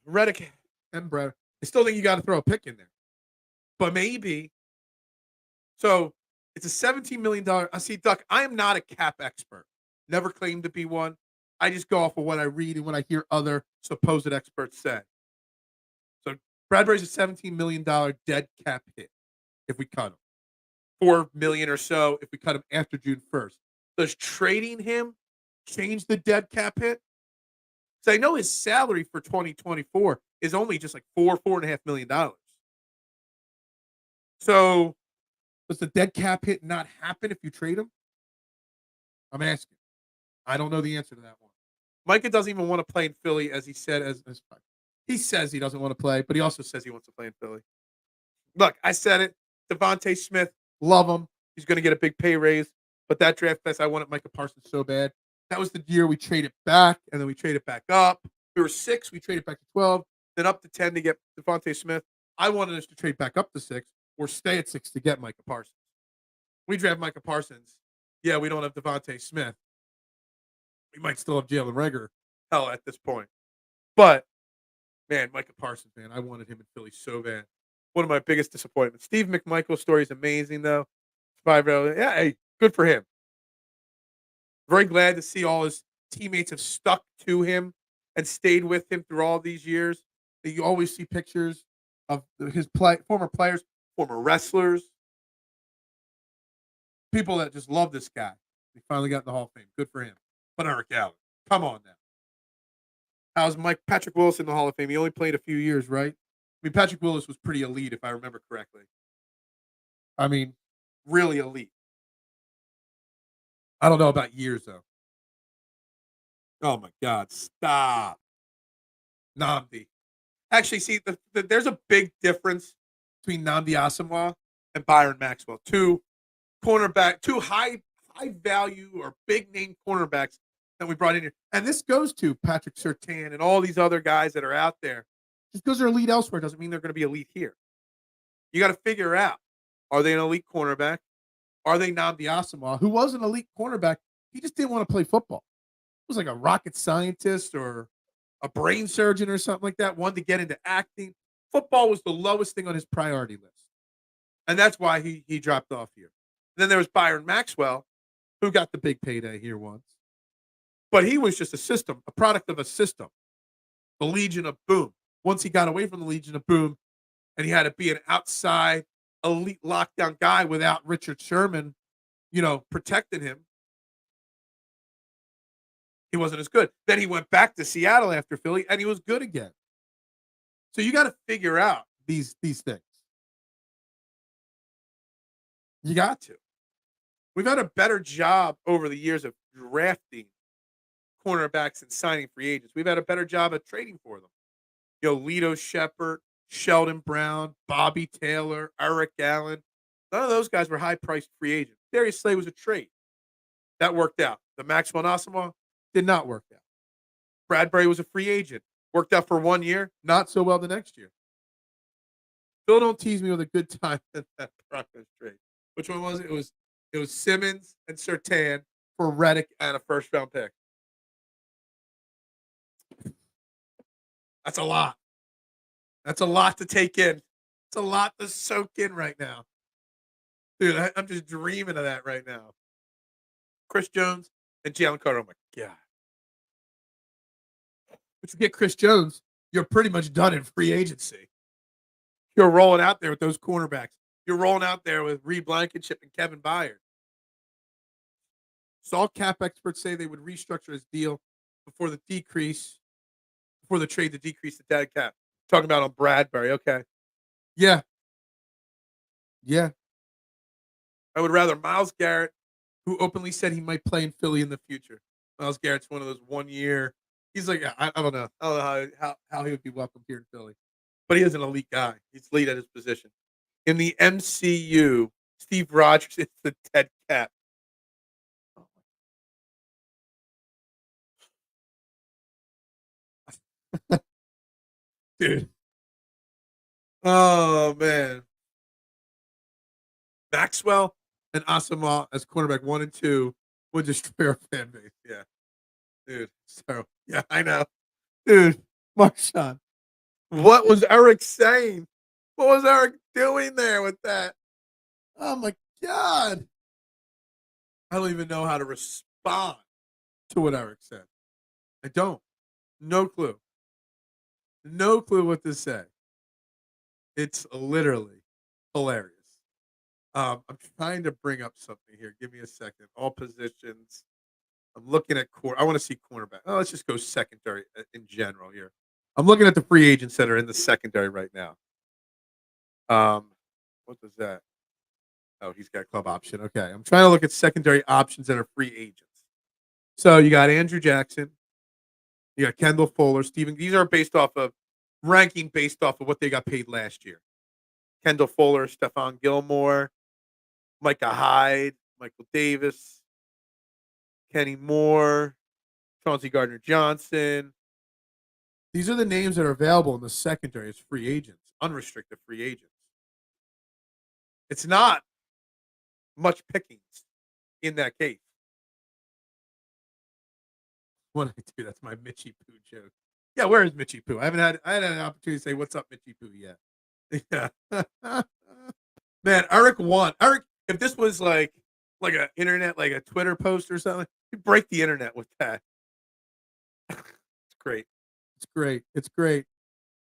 Reddick and Brett. I still think you got to throw a pick in there. But maybe. So it's a $17 million. See, Duck, I am not a cap expert. Never claimed to be one. I just go off of what I read and what I hear other supposed experts say. So Bradbury's a $17 million dead cap hit if we cut him. $4 million or so if we cut him after June 1st. Does trading him change the dead cap hit? So I know his salary for 2024 is only just like $4.5 million. So does the dead cap hit not happen if you trade him? I'm asking. I don't know the answer to that one. Micah doesn't even want to play in Philly, as he said. As he says he doesn't want to play, but he also says he wants to play in Philly. Look, I said it. Devontae Smith, love him. He's going to get a big pay raise. But that draft class, I wanted Micah Parsons so bad. That was the year we traded back, and then we traded back up. We were 6. We traded back to 12, then up to 10 to get Devontae Smith. I wanted us to trade back up to 6 or stay at 6 to get Micah Parsons. We draft Micah Parsons. Yeah, we don't have Devontae Smith. We might still have Jalen Reagor, hell, at this point. But, man, Micah Parsons, man, I wanted him in Philly so bad. One of my biggest disappointments. Steve McMichael's story is amazing, though. Yeah, hey, good for him. Very glad to see all his teammates have stuck to him and stayed with him through all these years. You always see pictures of his former players, former wrestlers, people that just love this guy. He finally got in the Hall of Fame. Good for him. But Eric Allen, come on now. How's Patrick Willis in the Hall of Fame? He only played a few years, right? I mean, Patrick Willis was pretty elite, if I remember correctly. I mean, really elite. I don't know about years, though. Oh, my God. Stop. Nnamdi. Actually, see, there's a big difference between Nnamdi Asomugha and Byron Maxwell. Two high value or big name cornerbacks that we brought in here. And this goes to Patrick Surtain and all these other guys that are out there. Just because they're elite elsewhere doesn't mean they're going to be elite here. You got to figure out, are they an elite cornerback? Are they Nnamdi Asomugha, who was an elite cornerback? He just didn't want to play football. He was like a rocket scientist or a brain surgeon or something like that, wanted to get into acting. Football was the lowest thing on his priority list. And that's why he dropped off here. And then there was Byron Maxwell, who got the big payday here once. But he was just a product of a system. The Legion of Boom. Once he got away from the Legion of Boom, and he had to be an outside elite lockdown guy without Richard Sherman, protecting him, he wasn't as good. Then he went back to Seattle after Philly, and he was good again. So you got to figure out these things. You got to. We've had a better job over the years of drafting cornerbacks and signing free agents. We've had a better job of trading for them. Lito Shepard, Sheldon Brown, Bobby Taylor, Eric Allen. None of those guys were high-priced free agents. Darius Slay was a trade. That worked out. The Maxwell Asomugha did not work out. Bradbury was a free agent. Worked out for 1 year, not so well the next year. Phil, don't tease me with a good time in that Broncos trade. Which one was it? It was Simmons and Surtain for Reddick and a first-round pick. That's a lot. That's a lot to take in. It's a lot to soak in right now. Dude, I'm just dreaming of that right now. Chris Jones and Jalen Carter. Oh, my God. But you get Chris Jones, you're pretty much done in free agency. You're rolling out there with those cornerbacks. You're rolling out there with Reed Blankenship and Kevin Byard. Saw cap experts say they would restructure his deal before the trade to decrease the dead cap. Talking about on Bradbury. Okay. Yeah. Yeah. I would rather Myles Garrett, who openly said he might play in Philly in the future. Myles Garrett's one of those 1 year. He's like, I don't know. I don't know how he would be welcomed here in Philly. But he is an elite guy. He's elite at his position. In the MCU, Steve Rogers is the dead cap. Dude. Oh, man. Maxwell and Asamoah as cornerback 1 and 2 would destroy our fan base. Yeah. Dude. So, yeah, I know. Dude, Marshawn. What was Eric saying? What was Eric doing there with that? Oh, my God. I don't even know how to respond to what Eric said. I don't. No clue. No clue what to say. It's literally hilarious. I'm trying to bring up something here. Give me a second. All positions. I'm looking at I want to see cornerback. Oh, let's just go secondary in general here. I'm looking at the free agents that are in the secondary right now. What was that? Oh, he's got club option. Okay. I'm trying to look at secondary options that are free agents. So you got Andrew Jackson. You got Kendall Fuller, Stephen. These are based off of ranking based off of what they got paid last year. Kendall Fuller, Stephon Gilmore, Micah Hyde, Michael Davis, Kenny Moore, Chauncey Gardner-Johnson. These are the names that are available in the secondary as free agents, unrestricted free agents. It's not much pickings in that case. What I do, that's my Mitchie Poo joke. Yeah, where is Mitchie Poo? I had an opportunity to say what's up, Mitchie Poo yet. Yeah. Man, Eric won. Eric, if this was like a internet, like a Twitter post or something, he'd break the internet with that. It's great. It's great. It's great.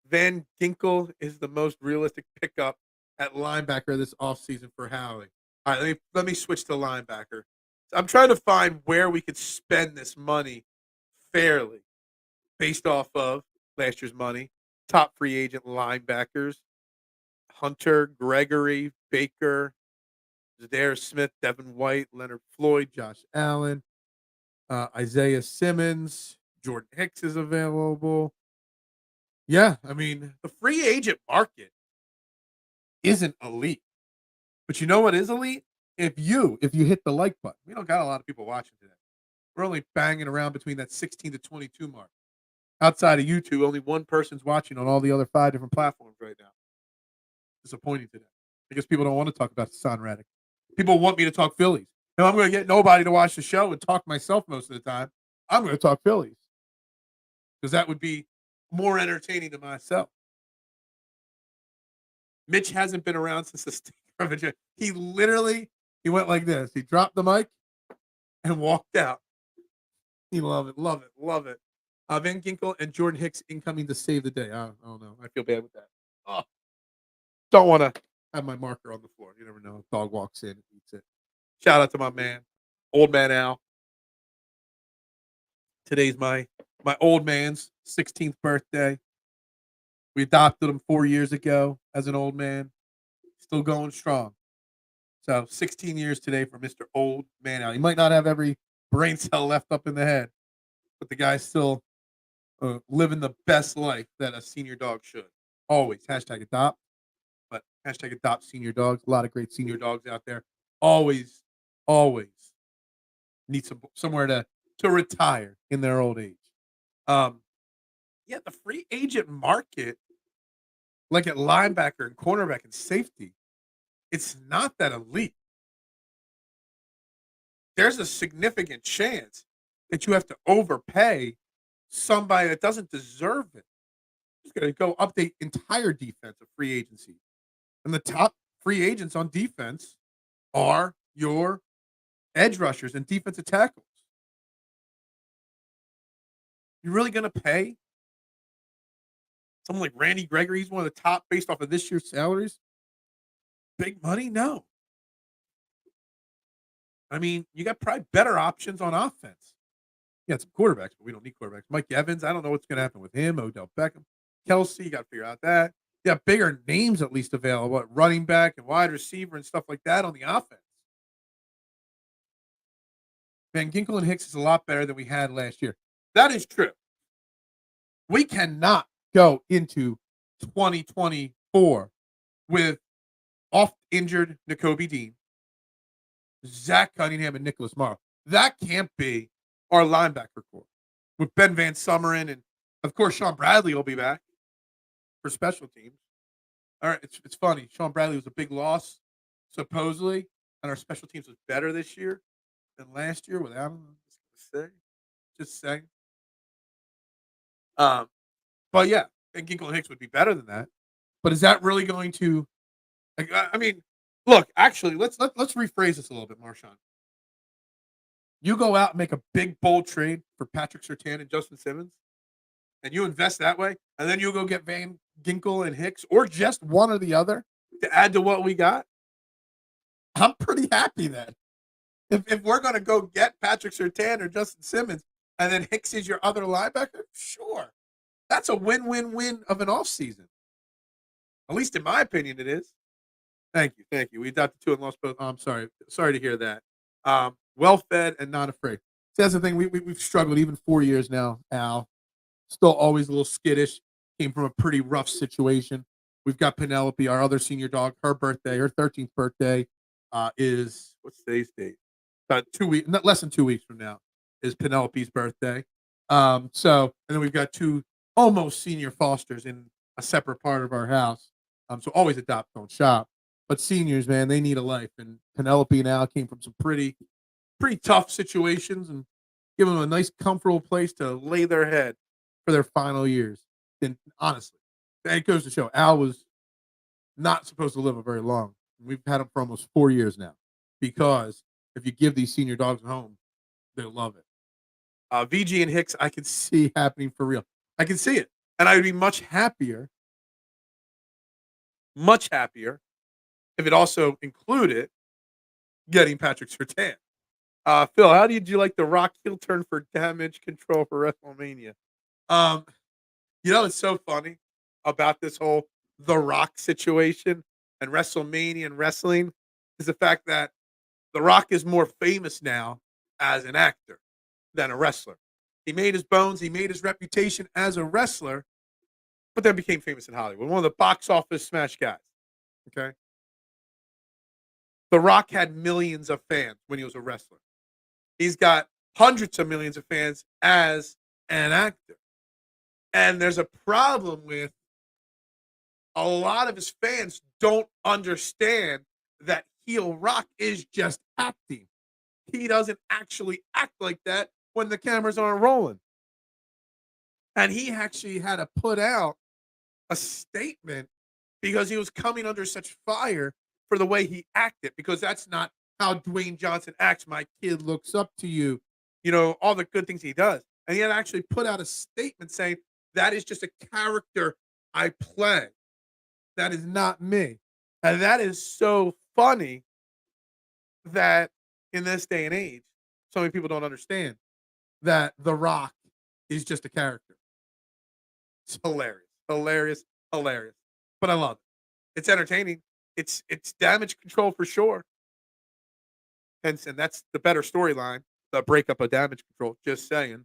Van Ginkel is the most realistic pickup at linebacker this offseason for Howie. All right, let me switch to linebacker. I'm trying to find where we could spend this money fairly based off of last year's money. Top free agent linebackers: Hunter, Gregory, Baker, Zadarius Smith, Devin White, Leonard Floyd, Josh Allen, Isaiah Simmons, Jordan Hicks is available. Yeah, I mean, the free agent market isn't elite. But you know what is elite? If you hit the like button. We don't got a lot of people watching today. We're only banging around between that 16 to 22 mark. Outside of YouTube, only one person's watching on all the other 5 different platforms right now. Disappointing today. Because people don't want to talk about Hassan Reddick. People want me to talk Phillies. Now I'm going to get nobody to watch the show and talk myself most of the time. I'm going to talk Phillies. Because that would be more entertaining to myself. Mitch hasn't been around since the state of He went like this. He dropped the mic and walked out. He love it. Van Ginkel and Jordan Hicks incoming to save the day. I don't know. I feel bad with that. Oh, don't want to have my marker on the floor. You never know. Dog walks in and eats it. Shout out to my man, old man Al. Today's my old man's 16th birthday. We adopted him 4 years ago as an old man. Still going strong. So 16 years today for Mr. Old Man Al. He might not have every brain cell left up in the head, but the guy's still living the best life that a senior dog should. Always. Hashtag adopt. But hashtag adopt senior dogs. A lot of great senior dogs out there. Always need somewhere to retire in their old age. Yeah, the free agent market, like at linebacker and cornerback and safety, it's not that elite. There's a significant chance that you have to overpay somebody that doesn't deserve it. It's going to go up the entire defense of free agency. And the top free agents on defense are your edge rushers and defensive tackles. You're really going to pay someone like Randy Gregory? He's one of the top based off of this year's salaries. big money? No. I mean, you got probably better options on offense. You got some quarterbacks, but we don't need quarterbacks. Mike Evans, I don't know what's going to happen with him. Odell Beckham. Kelce, you got to figure out that. You got bigger names at least available at running back and wide receiver and stuff like that on the offense. Van Ginkel and Hicks is a lot better than we had last year. That is true. We cannot go into 2024 with oft-injured Nakobe Dean, Zach Cunningham, and Nicholas Morrow. That can't be our linebacker core with Ben Van Summeren, and of course Sean Bradley will be back for special teams. All right, it's funny. Sean Bradley was a big loss, supposedly, and our special teams was better this year than last year without him. Just saying. But yeah, and Ginkel and Hicks would be better than that. But is that really going to? I mean, look. Actually, let's rephrase this a little bit, Marshawn. You go out and make a big bold trade for Patrick Surtain and Justin Simmons, and you invest that way, and then you go get Van Ginkel and Hicks, or just one or the other to add to what we got. I'm pretty happy then. If we're going to go get Patrick Surtain or Justin Simmons, and then Hicks is your other linebacker, sure. That's a win-win-win of an offseason. At least in my opinion, it is. Thank you. We adopted two and lost both. I'm sorry to hear that. Well-fed and not afraid. See, that's the thing. We've struggled even 4 years now, Al. Still always a little skittish. Came from a pretty rough situation. We've got Penelope, our other senior dog. Her birthday, her 13th birthday, is what's today's date? About 2 weeks, not less than 2 weeks from now, is Penelope's birthday. And then we've got two almost senior fosters in a separate part of our house. So always adopt, don't shop. But seniors, man, they need a life. And Penelope and Al came from some pretty tough situations and give them a nice, comfortable place to lay their head for their final years. And honestly, it goes to show Al was not supposed to live a very long. We've had him for almost 4 years now, because if you give these senior dogs a home, they'll love it. VG and Hicks, I can see happening for real. I can see it. And I would be much happier if it also included getting Patrick Surtain. Phil, how did you like the Rock heel turn for damage control for WrestleMania? It's so funny about this whole The Rock situation and WrestleMania and wrestling is the fact that The Rock is more famous now as an actor than a wrestler. He made his bones, he made his reputation as a wrestler, but then became famous in Hollywood. One of the box office smash guys. Okay. The Rock had millions of fans when he was a wrestler. He's got hundreds of millions of fans as an actor. And there's a problem with a lot of his fans don't understand that heel Rock is just acting. He doesn't actually act like that when the cameras aren't rolling. And he actually had to put out a statement because he was coming under such fire for the way he acted, because that's not how Dwayne Johnson acts. My kid looks up to you, all the good things he does. And he had actually put out a statement saying, that is just a character I play. That is not me. And that is so funny that in this day and age, so many people don't understand that The Rock is just a character. It's hilarious. But I love it. It's entertaining. It's damage control for sure. And that's the better storyline, the breakup of damage control, just saying.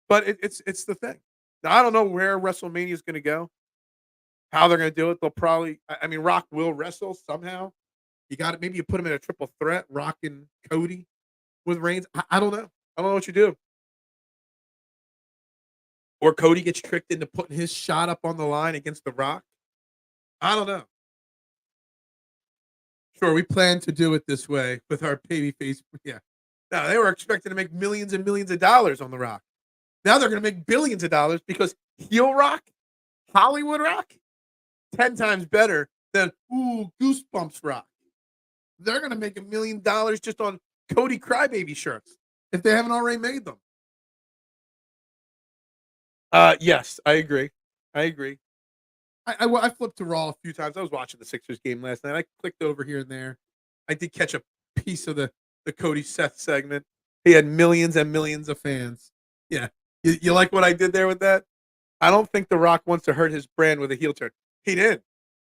But it's the thing. Now, I don't know where WrestleMania is going to go, how they're going to do it. They'll probably, Rock will wrestle somehow. Maybe you put him in a triple threat, Rock and Cody with Reigns. I don't know. I don't know what you do. Or Cody gets tricked into putting his shot up on the line against The Rock. I don't know. Sure, we plan to do it this way with our baby face. Yeah. Now, they were expecting to make millions and millions of dollars on The Rock. Now they're going to make billions of dollars because heel Rock, Hollywood Rock, 10 times better than Goosebumps Rock. They're going to make $1 million just on Cody Crybaby shirts if they haven't already made them. Yes, I agree. I flipped to Raw a few times. I was watching the Sixers game last night. I clicked over here and there. I did catch a piece of the Cody Seth segment. He had millions and millions of fans. Yeah. You like what I did there with that? I don't think The Rock wants to hurt his brand with a heel turn. He did.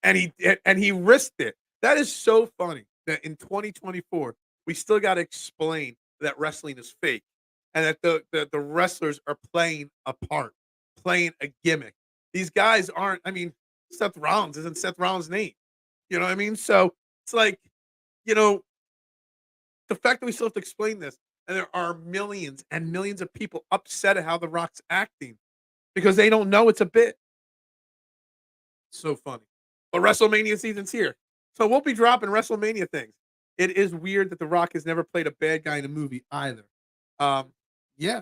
And he risked it. That is so funny that in 2024, we still got to explain that wrestling is fake and that the wrestlers are playing a part, playing a gimmick. These guys aren't, I mean, Seth Rollins isn't Seth Rollins' name. You know what I mean? So it's like, you know, the fact that we still have to explain this, and there are millions and millions of people upset at how The Rock's acting because they don't know it's a bit. So funny. But WrestleMania season's here. So we'll be dropping WrestleMania things. It is weird that The Rock has never played a bad guy in a movie either. Yeah.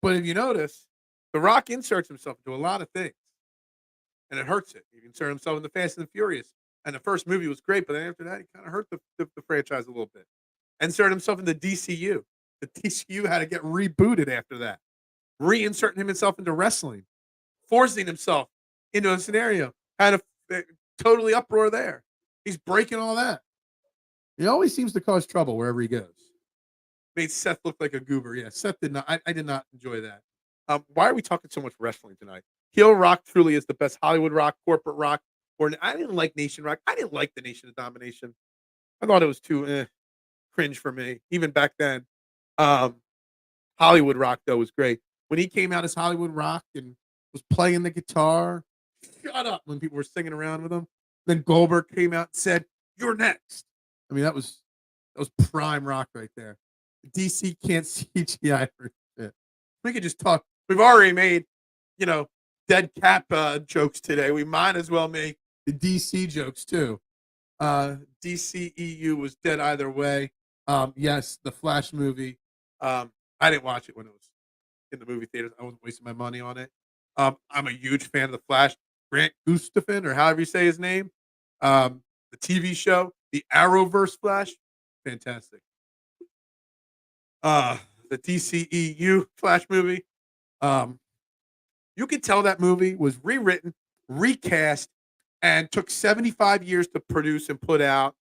But if you notice, The Rock inserts himself into a lot of things. And it hurts it. He inserted himself in the Fast and the Furious. And the first movie was great, but then after that, he kind of hurt the franchise a little bit. Inserted himself in the DCU. The DCU had to get rebooted after that. Reinserting himself into wrestling. Forcing himself into a scenario. Had a totally uproar there. He's breaking all that. He always seems to cause trouble wherever he goes. Made Seth look like a goober. Yeah, Seth did not. I did not enjoy that. Why are we talking so much wrestling tonight? Heel Rock truly is the best Hollywood rock, corporate rock. Or I didn't like Nation Rock. I didn't like the Nation of Domination. I thought it was too cringe for me, even back then. Hollywood Rock, though, was great. When he came out as Hollywood Rock and was playing the guitar, shut up when people were singing around with him. Then Goldberg came out and said, "You're next." I mean, that was prime rock right there. DC can't CGI for shit. We could just talk. We've already made, dead cat jokes today. We might as well make the DC jokes too. DCEU was dead either way. Yes, the Flash movie. I didn't watch it when it was in the movie theaters. I wasn't wasting my money on it. I'm a huge fan of the Flash. Grant Gustafson, or however you say his name. The TV show, the Arrowverse Flash, fantastic. The DCEU Flash movie. You could tell that movie was rewritten, recast, and took 75 years to produce and put out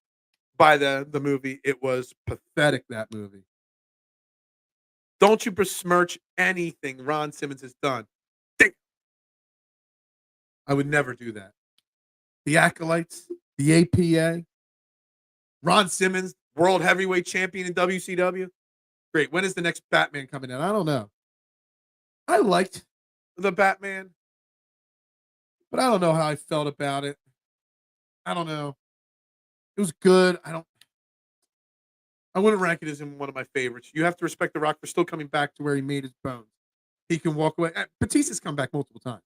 by the movie. It was pathetic, that movie. Don't you besmirch anything Ron Simmons has done. I would never do that. The Acolytes, the APA, Ron Simmons, world heavyweight champion in WCW. Great. When is the next Batman coming in? I don't know. I liked the Batman, but I don't know how I felt about it. I don't know. It was good. I wouldn't rank it as in one of my favorites. You have to respect The Rock for still coming back to where he made his bones. He can walk away. Batista's come back multiple times.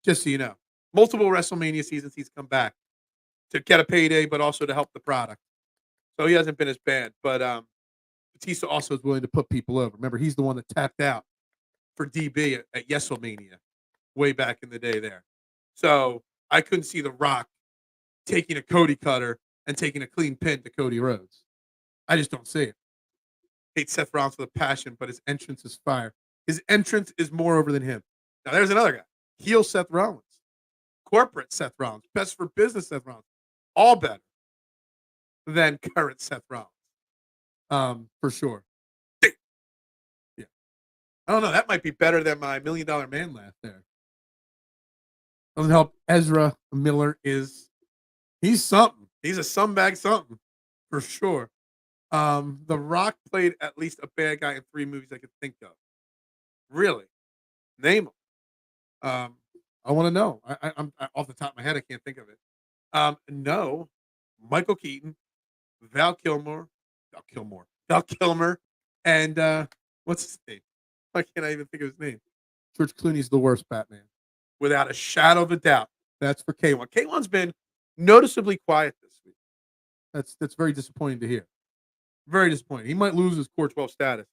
Just so you know. Multiple WrestleMania seasons he's come back to get a payday, but also to help the product. So he hasn't been as bad. But Batista also is willing to put people over. Remember, he's the one that tapped out for DB at Yeselmania way back in the day there. So I couldn't see The Rock taking a Cody cutter and taking a clean pin to Cody Rhodes. I just don't see it. Hate Seth Rollins with a passion, but his entrance is fire. His entrance is more over than him. Now there's another guy. Heel Seth Rollins. Corporate Seth Rollins. Best for business Seth Rollins. All better than current Seth Rollins. For sure. Yeah. I don't know. That might be better than my $1 Million Man laugh there. Doesn't help. Ezra Miller he's something. He's a scumbag something. For sure. The Rock played at least a bad guy in 3 movies I could think of. Really? Name them. I want to know. I'm off the top of my head. I can't think of it. No. Michael Keaton, Val Kilmer, and what's his name? Why can't I even think of his name? George Clooney's the worst Batman, without a shadow of a doubt. That's for K1. K1's been noticeably quiet this week. That's very disappointing to hear. Very disappointing. He might lose his Core 12 status.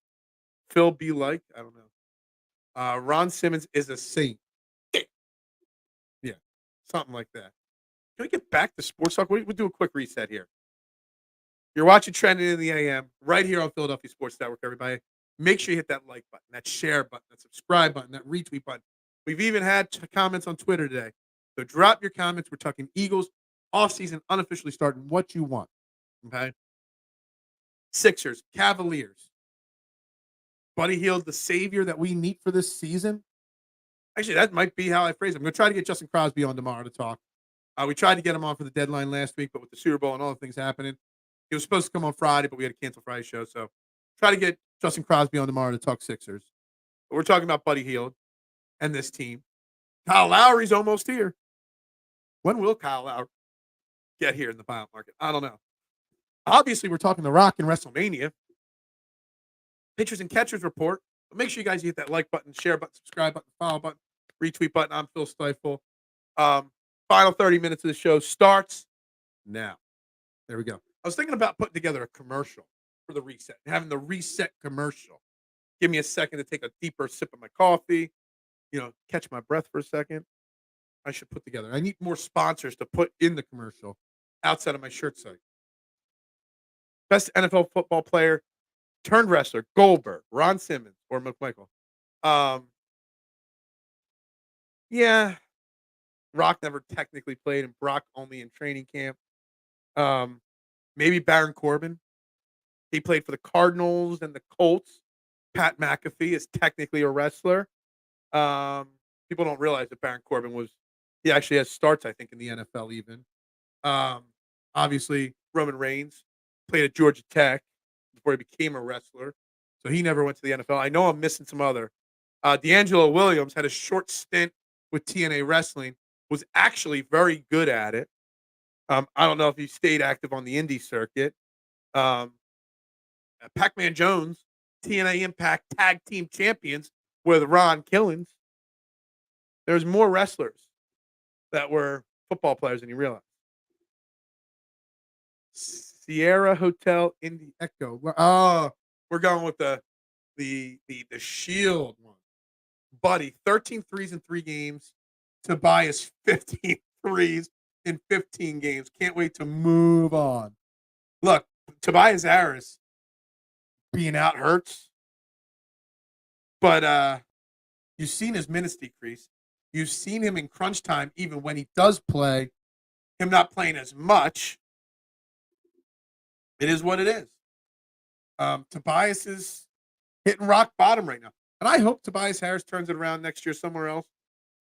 Phil be like, I don't know. Ron Simmons is a saint. Yeah, something like that. Can we get back to sports talk? We'll do a quick reset here. You're watching Trending in the AM right here on Philadelphia Sports Network, everybody. Make sure you hit that like button, that share button, that subscribe button, that retweet button. We've even had comments on Twitter today. So drop your comments. We're talking Eagles offseason, unofficially starting what you want. Okay. Sixers, Cavaliers. Buddy Hield, the savior that we need for this season. Actually, that might be how I phrase it. I'm going to try to get Justin Crosby on tomorrow to talk. We tried to get him on for the deadline last week, but with the Super Bowl and all the things happening, he was supposed to come on Friday, but we had to cancel Friday's show. So try to get Justin Crosby on tomorrow to talk Sixers. But we're talking about Buddy Hield and this team. Kyle Lowry's almost here. When will Kyle Lowry get here in the buyout market? I don't know. Obviously, we're talking The Rock in WrestleMania. Pitchers and catchers report. But make sure you guys hit that like button, share button, subscribe button, follow button, retweet button. I'm Phil Stiefel. Final 30 minutes of the show starts now. There we go. I was thinking about putting together a commercial for the reset, having the reset commercial. Give me a second to take a deeper sip of my coffee, catch my breath for a second. I should put together. I need more sponsors to put in the commercial outside of my shirt site. Best NFL football player turned wrestler, Goldberg, Ron Simmons, or McMichael. Yeah. Rock never technically played, and Brock only in training camp. Maybe Baron Corbin. He played for the Cardinals and the Colts. Pat McAfee is technically a wrestler. People don't realize that Baron Corbin he actually has starts, I think, in the NFL even. Obviously, Roman Reigns played at Georgia Tech before he became a wrestler. So he never went to the NFL. I know I'm missing some other. D'Angelo Williams had a short stint with TNA Wrestling, was actually very good at it. I don't know if he stayed active on the indie circuit. Pac-Man Jones, TNA Impact Tag Team Champions with Ron Killings. There's more wrestlers that were football players than you realize. Sierra Hotel Indy Echo. We're going with the Shield one. Buddy, 13 threes in 3 games. Tobias, 15 threes in 15 games. Can't wait to move on. Look, Tobias Harris being out hurts. But you've seen his minutes decrease. You've seen him in crunch time, even when he does play, him not playing as much. It is what it is. Tobias is hitting rock bottom right now. And I hope Tobias Harris turns it around next year somewhere else.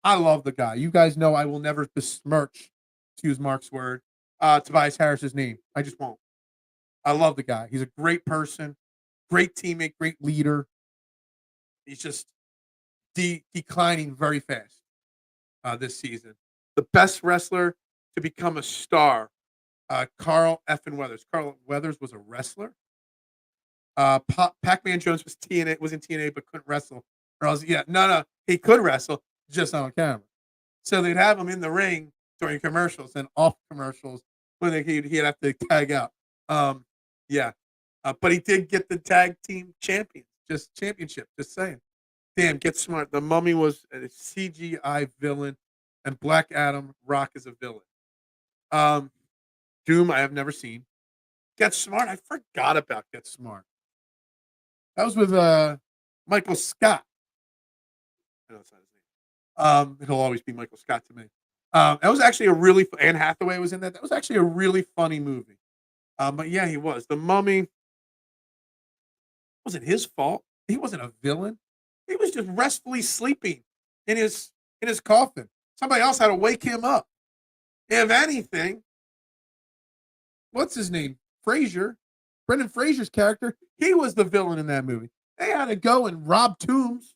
I love the guy. You guys know I will never besmirch, to use Mark's word, Tobias Harris's name. I just won't. I love the guy. He's a great person, great teammate, great leader. He's just declining very fast this season. The best wrestler to become a star, Carl Effin Weathers. Carl Weathers was a wrestler. Pac-Man Jones was in TNA but couldn't wrestle. He could wrestle, just not on camera. So they'd have him in the ring during commercials and off commercials when he'd have to tag out. But he did get the tag team championship. Just saying. Damn, get smart. The Mummy was a CGI villain, and Black Adam, Rock is a villain. Doom, I have never seen. Get Smart, I forgot about Get Smart. That was with Michael Scott. I know that's not his name. It'll always be Michael Scott to me. That was actually a really Anne Hathaway was in that. That was actually a really funny movie. But yeah, he was. The Mummy wasn't his fault. He wasn't a villain. He was just restfully sleeping in his coffin. Somebody else had to wake him up. If anything, what's his name? Frazier. Brendan Fraser's character, he was the villain in that movie. They had to go and rob tombs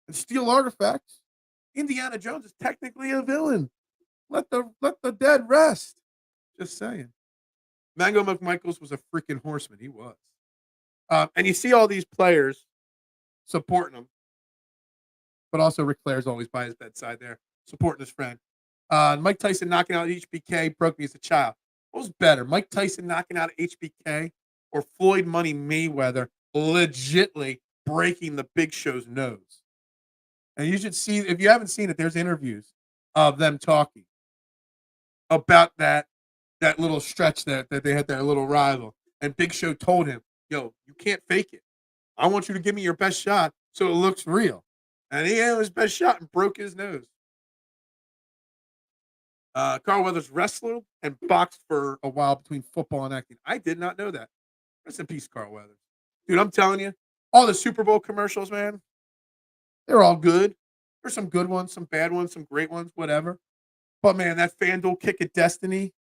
and steal artifacts. Indiana Jones is technically a villain. Let the dead rest. Just saying. Mango McMichaels was a freaking horseman. He was. And you see all these players supporting him. But also Ric Flair's always by his bedside there, supporting his friend. Mike Tyson knocking out HBK broke me as a child. What was better, Mike Tyson knocking out HBK or Floyd Money Mayweather legitly breaking the Big Show's nose? And you should see, if you haven't seen it, there's interviews of them talking about that little stretch that they had, their little rival. And Big Show told him, yo, you can't fake it. I want you to give me your best shot so it looks real. And he had his best shot and broke his nose. Carl Weathers wrestled and boxed for a while between football and acting. I did not know that. Rest in peace, Carl Weathers. Dude, I'm telling you, all the Super Bowl commercials, man, they're all good. There's some good ones, some bad ones, some great ones, whatever. But man, that FanDuel kick of destiny,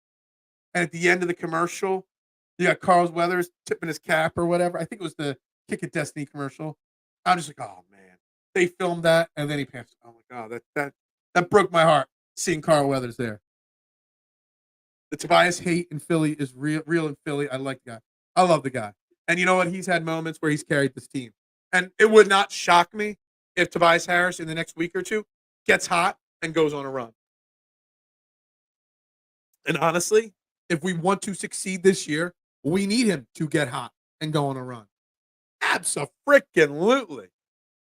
and at the end of the commercial, you got Carl Weathers tipping his cap or whatever. I think it was the kick of destiny commercial. I'm just like, oh man, they filmed that, and then he passed. Oh my god, that broke my heart seeing Carl Weathers there. The Tobias hate in Philly is real in Philly. I like the guy. I love the guy. And you know what? He's had moments where he's carried this team. And it would not shock me if Tobias Harris in the next week or two gets hot and goes on a run. And honestly, if we want to succeed this year, we need him to get hot and go on a run. Abso-freaking-lutely.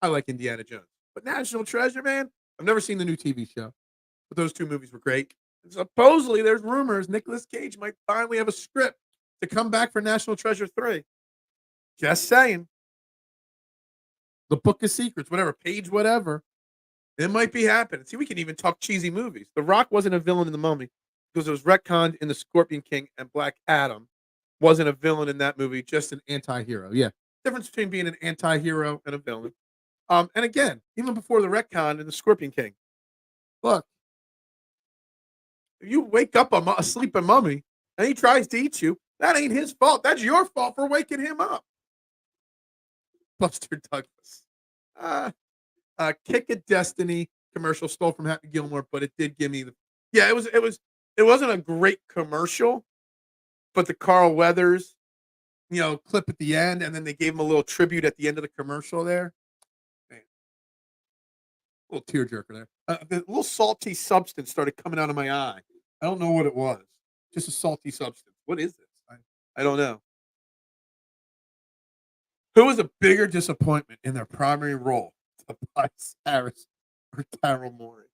I like Indiana Jones. But National Treasure, man, I've never seen the new TV show. But those two movies were great. And supposedly, there's rumors Nicolas Cage might finally have a script to come back for National Treasure 3. Just saying. The Book of Secrets, whatever, page whatever. It might be happening. See, we can even talk cheesy movies. The Rock wasn't a villain in The Mummy because it was retconned in The Scorpion King, and Black Adam wasn't a villain in that movie, just an anti-hero. Yeah. Difference between being an anti-hero and a villain. And again, even before the retcon in The Scorpion King, look, if you wake up a sleeping mummy and he tries to eat you, that ain't his fault. That's your fault for waking him up. Buster Douglas. Kick of Destiny commercial stole from Happy Gilmore, but it did give me the. Yeah, it wasn't a great commercial, but the Carl Weathers, clip at the end, and then they gave him a little tribute at the end of the commercial there. Man. A little tearjerker there. The little salty substance started coming out of my eye. I don't know what it was. Just a salty substance. What is this? I don't know. Who was a bigger disappointment in their primary role? Tobias Harris or Daryl Morey?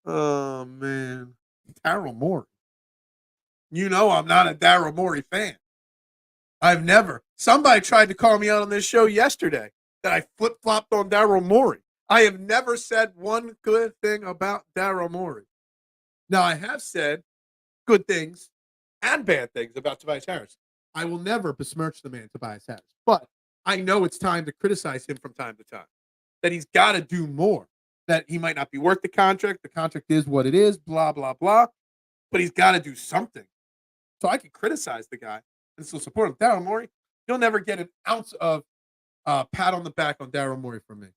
Oh, man. Daryl Morey. You know I'm not a Daryl Morey fan. I've never. Somebody tried to call me out on this show yesterday that I flip-flopped on Daryl Morey. I have never said one good thing about Daryl Morey. Now, I have said good things and bad things about Tobias Harris. I will never besmirch the man, Tobias Harris. But I know it's time to criticize him from time to time. That he's got to do more. That he might not be worth the contract. The contract is what it is, blah, blah, blah. But he's got to do something. So I can criticize the guy and still support him. Daryl Morey, you'll never get an ounce of pat on the back on Daryl Morey from me.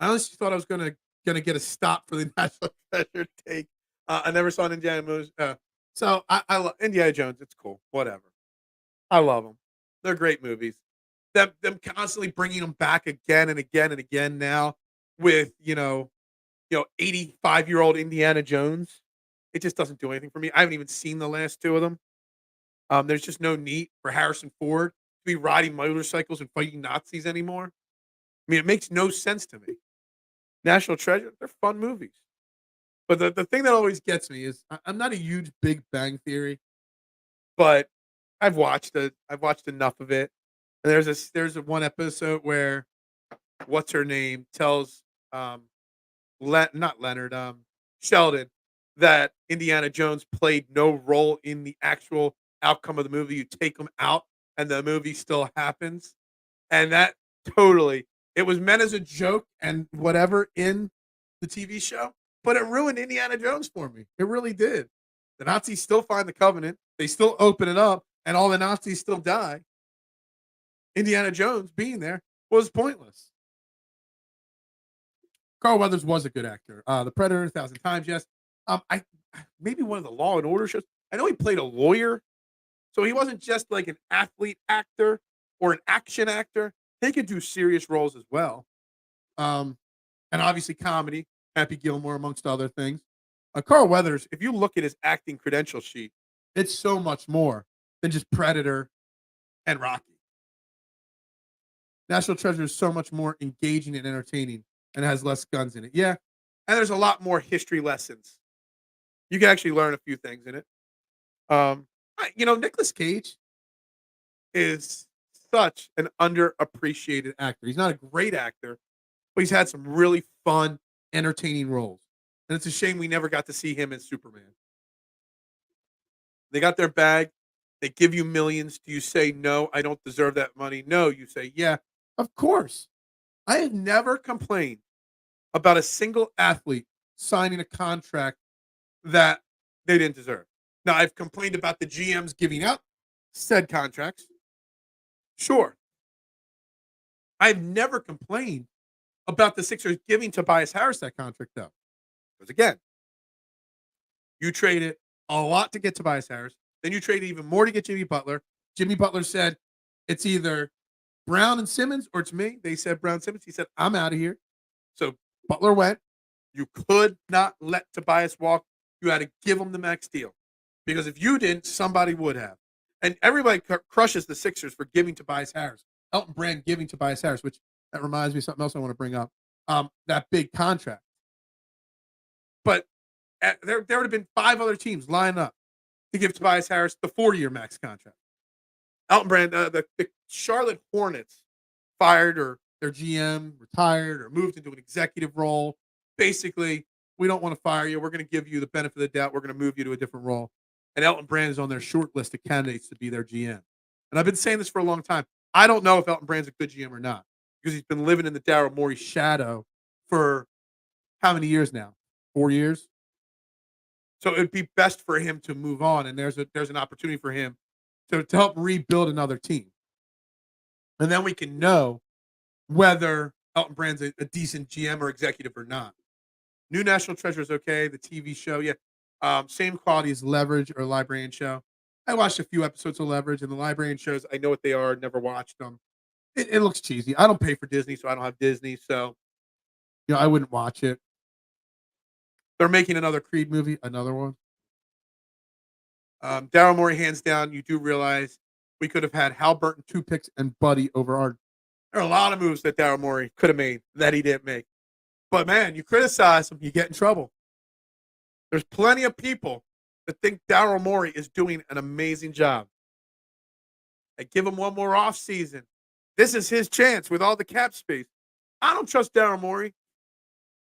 I honestly thought I was gonna get a stop for the National Treasure take. I never saw an Indiana movie. So I love Indiana Jones. It's cool. Whatever. I love them. They're great movies. Them constantly bringing them back again and again and again now with 85-year-old Indiana Jones. It just doesn't do anything for me. I haven't even seen the last two of them. There's just no need for Harrison Ford to be riding motorcycles and fighting Nazis anymore. I mean, it makes no sense to me. National Treasure, they're fun movies. But the thing that always gets me is I'm not a huge Big Bang Theory, but I've watched enough of it. And there's one episode where what's her name tells not Leonard, Sheldon, that Indiana Jones played no role in the actual outcome of the movie. You take him out and the movie still happens. And that totally, it was meant as a joke and whatever in the TV show, but it ruined Indiana Jones for me. It really did. The Nazis still find the Covenant. They still open it up and all the Nazis still die. Indiana Jones being there was pointless. Carl Weathers was a good actor. The Predator, 1,000 Times, yes. I maybe one of the Law and Order shows. I know he played a lawyer, so he wasn't just like an athlete actor or an action actor. He could do serious roles as well. And obviously comedy, Happy Gilmore, amongst other things. Carl Weathers, if you look at his acting credential sheet, it's so much more than just Predator and Rocky. National Treasure is so much more engaging and entertaining and has less guns in it. Yeah. And there's a lot more history lessons. You can actually learn a few things in it. Nicolas Cage is such an underappreciated actor. He's not a great actor, but he's had some really fun, entertaining roles. And it's a shame we never got to see him as Superman. They got their bag. They give you millions. Do you say, no, I don't deserve that money? No, you say, yeah, of course. I have never complained about a single athlete signing a contract that they didn't deserve. Now, I've complained about the GMs giving out said contracts. Sure. I've never complained about the Sixers giving Tobias Harris that contract, though. Because again, you traded a lot to get Tobias Harris. Then you traded even more to get Jimmy Butler. Jimmy Butler said, it's either Brown and Simmons or it's me. They said Brown Simmons. He said, I'm out of here. So Butler went. You could not let Tobias walk. You had to give him the max deal. Because if you didn't, somebody would have. And everybody crushes the Sixers for giving Tobias Harris. Elton Brand giving Tobias Harris, which that reminds me of something else I want to bring up. That big contract. But there would have been 5 other teams lining up to give Tobias Harris the 40-year max contract. Elton Brand, the Charlotte Hornets fired or their GM retired or moved into an executive role. Basically, we don't want to fire you. We're going to give you the benefit of the doubt. We're going to move you to a different role. And Elton Brand is on their short list of candidates to be their GM. And I've been saying this for a long time. I don't know if Elton Brand's a good GM or not because he's been living in the Daryl Morey shadow for how many years now? 4 years? So it would be best for him to move on, and there's an opportunity for him to help rebuild another team. And then we can know whether Elton Brand's a decent GM or executive or not. New National Treasure is okay. The TV show, yeah. Same quality as Leverage or Librarian Show. I watched a few episodes of Leverage, and the Librarian shows, I know what they are, never watched them. It looks cheesy. I don't pay for Disney, so I don't have Disney, so I wouldn't watch it. They're making another Creed movie, another one. Daryl Morey, hands down, you do realize we could have had Halliburton 2 picks and Buddy over our. There are a lot of moves that Daryl Morey could have made that he didn't make. But man, you criticize him, you get in trouble. There's plenty of people that think Daryl Morey is doing an amazing job. I give him one more offseason. This is his chance with all the cap space. I don't trust Daryl Morey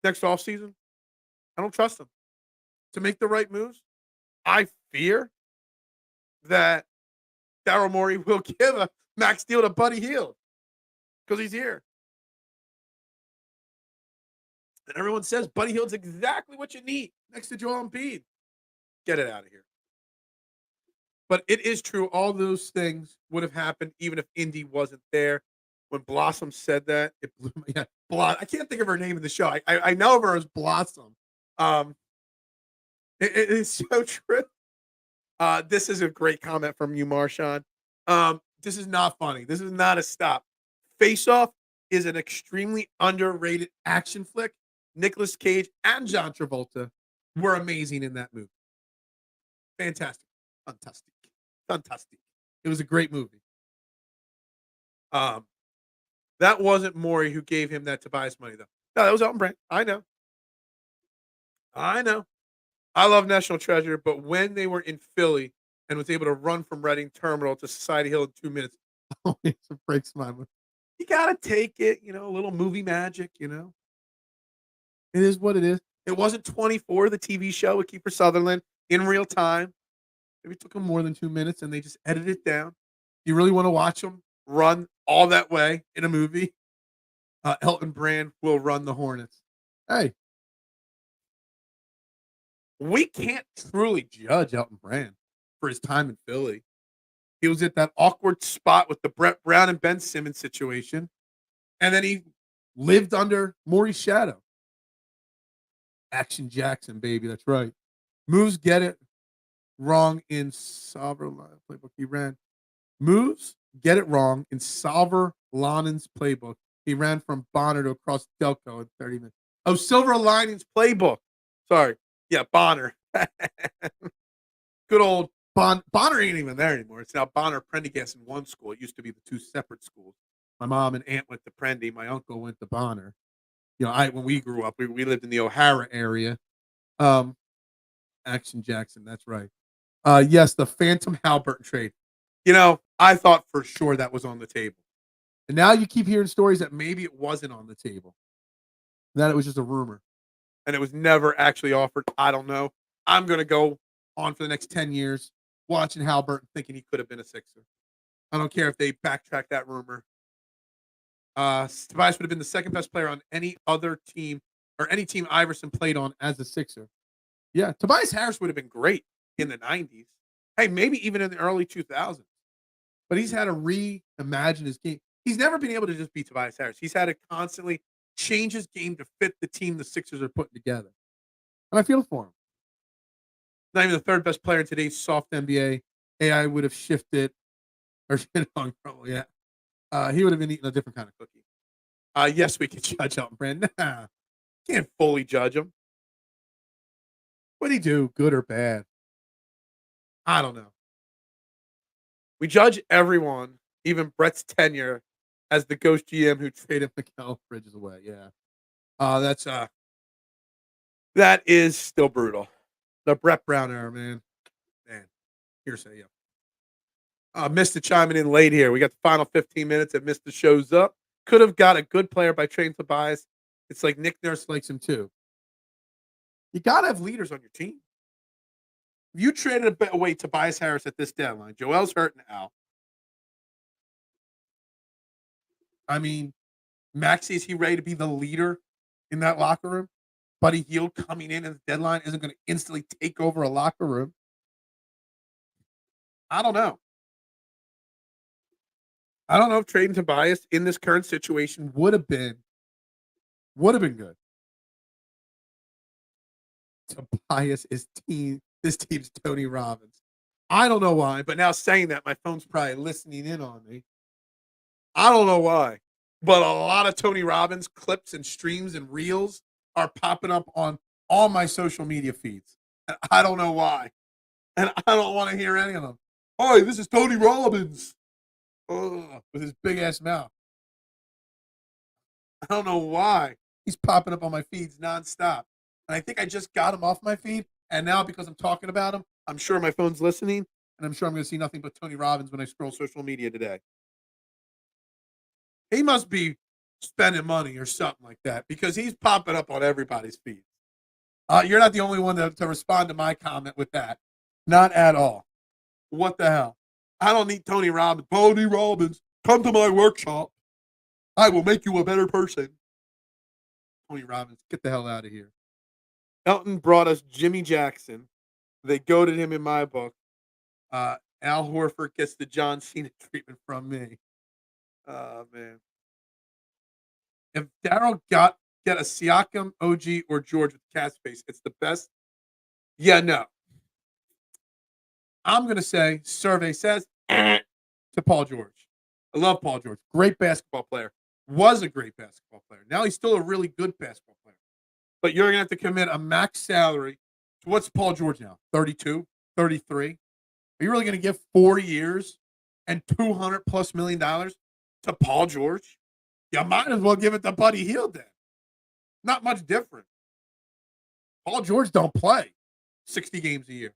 next offseason. I don't trust him to make the right moves. I fear that Daryl Morey will give a max deal to Buddy Hield because he's here. And everyone says Buddy Hield's exactly what you need next to Joel Embiid. Get it out of here. But it is true. All those things would have happened even if Indy wasn't there. When Blossom said that, it blew me. Yeah, I can't think of her name in the show. I know of her as Blossom. It is so true. This is a great comment from you, Marshawn. This is not funny. This is not a stop. Face Off is an extremely underrated action flick. Nicolas Cage and John Travolta were amazing in that movie. Fantastic. Fantastic. It was a great movie. That wasn't Morey who gave him that Tobias money, though. No, that was Elton Brand. I know. I love National Treasure, but when they were in Philly and was able to run from Reading Terminal to Society Hill in 2 minutes, it breaks my mind. You got to take it, a little movie magic, It is what it is. It wasn't 24, the TV show with Kiefer Sutherland in real time. Maybe it took them more than 2 minutes and they just edited it down. You really want to watch them run all that way in a movie? Elton Brand will run the Hornets. Hey. We can't truly judge Elton Brand for his time in Philly. He was at that awkward spot with the Brett Brown and Ben Simmons situation. And then he lived under Morey's shadow. Action Jackson, baby. That's right. Moves get it wrong in Salver playbook he ran. Moves get it wrong in Salver Lonin's playbook. He ran from Bonner to across Delco in 30 minutes. Oh, Silver Linings playbook. Sorry. Yeah, Bonner. Good old Bonner ain't even there anymore. It's now Bonner Prendergast in one school. It used to be the 2 separate schools. My mom and aunt went to Prendy. My uncle went to Bonner. When we grew up, we lived in the O'Hara area. Action Jackson, that's right. Yes, the Phantom Halliburton trade. I thought for sure that was on the table. And now you keep hearing stories that maybe it wasn't on the table, that it was just a rumor, and it was never actually offered. I don't know. I'm going to go on for the next 10 years watching Halliburton thinking he could have been a Sixer. I don't care if they backtrack that rumor. Tobias would have been the second best player on any other team or any team Iverson played on as a Sixer. Yeah, Tobias Harris would have been great in the 90s. Hey, maybe even in the early 2000s. But he's had to reimagine his game. He's never been able to just be Tobias Harris. He's had to constantly change his game to fit the team the Sixers are putting together. And I feel for him. Not even the third best player in today's soft NBA. AI would have shifted or shit on trouble. Yeah. He would have been eating a different kind of cookie. Yes, we can judge him, Brandon. Nah, can't fully judge him. What'd he do, good or bad? I don't know. We judge everyone, even Brett's tenure, as the ghost GM who traded Mikal Bridges away. Yeah. That is still brutal. The Brett Brown era, man. Hearsay, yeah. Mr. chiming in late here. We got the final 15 minutes and Mr. shows up. Could have got a good player by trading Tobias. It's like Nick Nurse likes him too. You got to have leaders on your team. If you traded away Tobias Harris at this deadline, Joel's hurting out. I mean, Maxey, is he ready to be the leader in that locker room? Buddy Hield coming in at the deadline isn't going to instantly take over a locker room. I don't know. I don't know if trading Tobias in this current situation would have been good. Tobias is this team's Tony Robbins. I don't know why, but now saying that, my phone's probably listening in on me. I don't know why, but a lot of Tony Robbins clips and streams and reels are popping up on all my social media feeds. And I don't know why. And I don't want to hear any of them. Hi, this is Tony Robbins. Ugh, with his big ass mouth. I don't know why he's popping up on my feeds nonstop. And I think I just got him off my feed. And now because I'm talking about him, I'm sure my phone's listening. And I'm sure I'm going to see nothing but Tony Robbins when I scroll social media today. He must be spending money or something like that because he's popping up on everybody's feeds. You're not the only one to respond to my comment with that. Not at all. What the hell? I don't need Tony Robbins. Tony Robbins, come to my workshop. I will make you a better person. Tony Robbins, get the hell out of here. Elton brought us Jimmy Jackson. They goaded him in my book. Al Horford gets the John Cena treatment from me. Oh, man. If Daryl get a Siakam, OG, or George with cat space, it's the best. Yeah, no. I'm going to say, survey says, to Paul George. I love Paul George. Great basketball player. Was a great basketball player. Now he's still a really good basketball player. But you're going to have to commit a max salary. So what's Paul George now? 32? 33? Are you really going to give 4 years and $200+ million to Paul George? You might as well give it to Buddy Hield then. Not much different. Paul George don't play 60 games a year.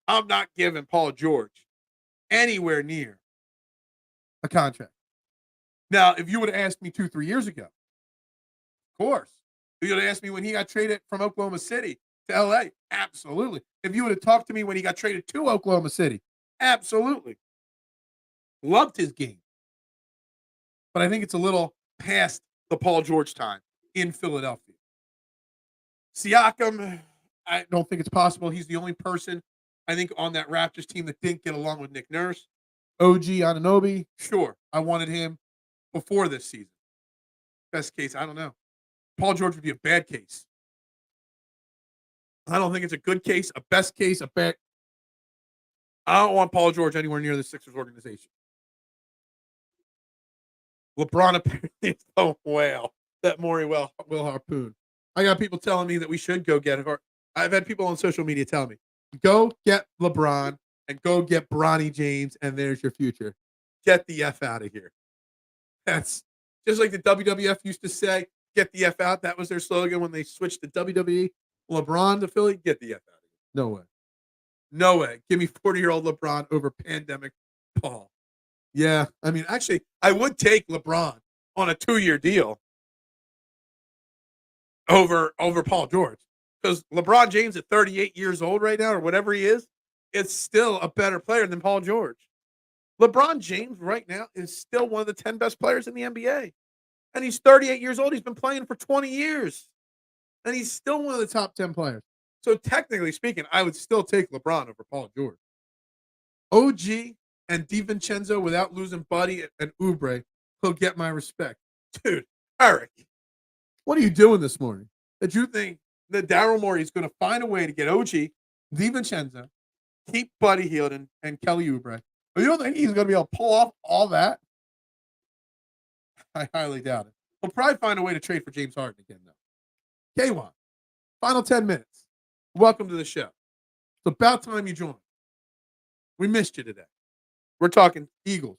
I'm not giving Paul George anywhere near a contract. Now, if you would have asked me 2-3 years ago, of course. If you would have asked me when he got traded from Oklahoma City to LA, absolutely. If you would have talked to me when he got traded to Oklahoma City, absolutely. Loved his game. But I think it's a little past the Paul George time in Philadelphia. Siakam, I don't think it's possible. He's the only person, I think, on that Raptors team that didn't get along with Nick Nurse. OG Anunoby, sure. I wanted him before this season. Best case, I don't know. Paul George would be a bad case. I don't think it's a good case, a best case, a bad. I don't want Paul George anywhere near the Sixers organization. LeBron apparently is a whale that Maury will harpoon. I got people telling me that we should go get her. I've had people on social media telling me, go get LeBron and go get Bronny James, and there's your future. Get the F out of here. That's just like the WWF used to say, get the F out. That was their slogan when they switched to WWE. LeBron to Philly, get the F out of here. No way. No way. Give me 40-year-old LeBron over pandemic Paul. Yeah, I mean, actually, I would take LeBron on a 2-year deal over Paul George, because LeBron James at 38 years old right now, or whatever he is still a better player than Paul George. LeBron James right now is still one of the 10 best players in the NBA. And he's 38 years old. He's been playing for 20 years. And he's still one of the top 10 players. So technically speaking, I would still take LeBron over Paul George. OG and DiVincenzo without losing Buddy and Oubre will get my respect. Dude, Eric, what are you doing this morning? Did you think that Daryl Morey is going to find a way to get OG, DiVincenzo, keep Buddy Hield and Kelly Oubre? You don't think he's going to be able to pull off all that? I highly doubt it. He'll probably find a way to trade for James Harden again, though. K1, final 10 minutes. Welcome to the show. It's about time you joined. We missed you today. We're talking Eagles.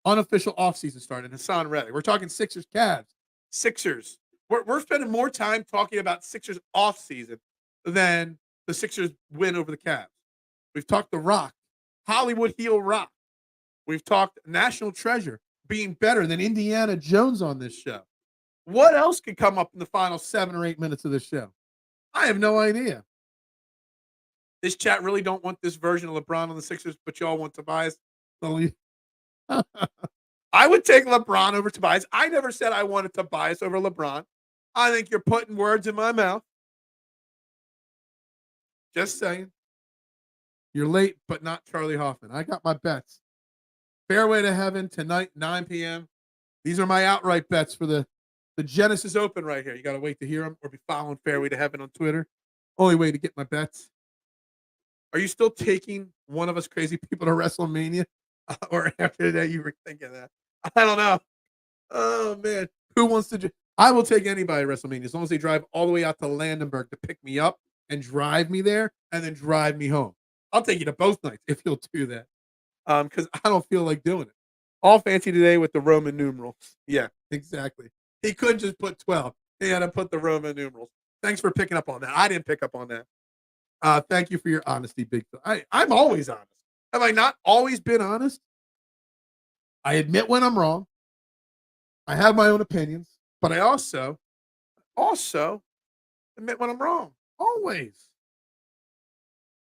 Unofficial offseason start, and Hassan Reddick. We're talking Sixers, Cavs. Sixers. We're spending more time talking about Sixers offseason than the Sixers win over the Cavs. We've talked The Rock, Hollywood heel Rock. We've talked National Treasure being better than Indiana Jones on this show. What else could come up in the final 7 or 8 minutes of this show? I have no idea. This chat really don't want this version of LeBron on the Sixers, but y'all want Tobias. I would take LeBron over Tobias. I never said I wanted Tobias over LeBron. I think you're putting words in my mouth. Just saying. You're late, but not Charlie Hoffman. I got my bets. Fairway to Heaven tonight, 9 p.m. These are my outright bets for the Genesis Open right here. You got to wait to hear them or be following Fairway to Heaven on Twitter. Only way to get my bets. Are you still taking one of us crazy people to WrestleMania? Or after that, you were thinking that? I don't know. Oh, man. Who wants to I will take anybody to WrestleMania as long as they drive all the way out to Landenberg to pick me up and drive me there and then drive me home. I'll take you to both nights if you'll do that. Because I don't feel like doing it. All fancy today with the Roman numerals. Yeah, exactly. He couldn't just put 12. He had to put the Roman numerals. Thanks for picking up on that. I didn't pick up on that. Thank you for your honesty, Big Phil. I'm always honest. Have I not always been honest? I admit when I'm wrong. I have my own opinions, but I also admit when I'm wrong. Always.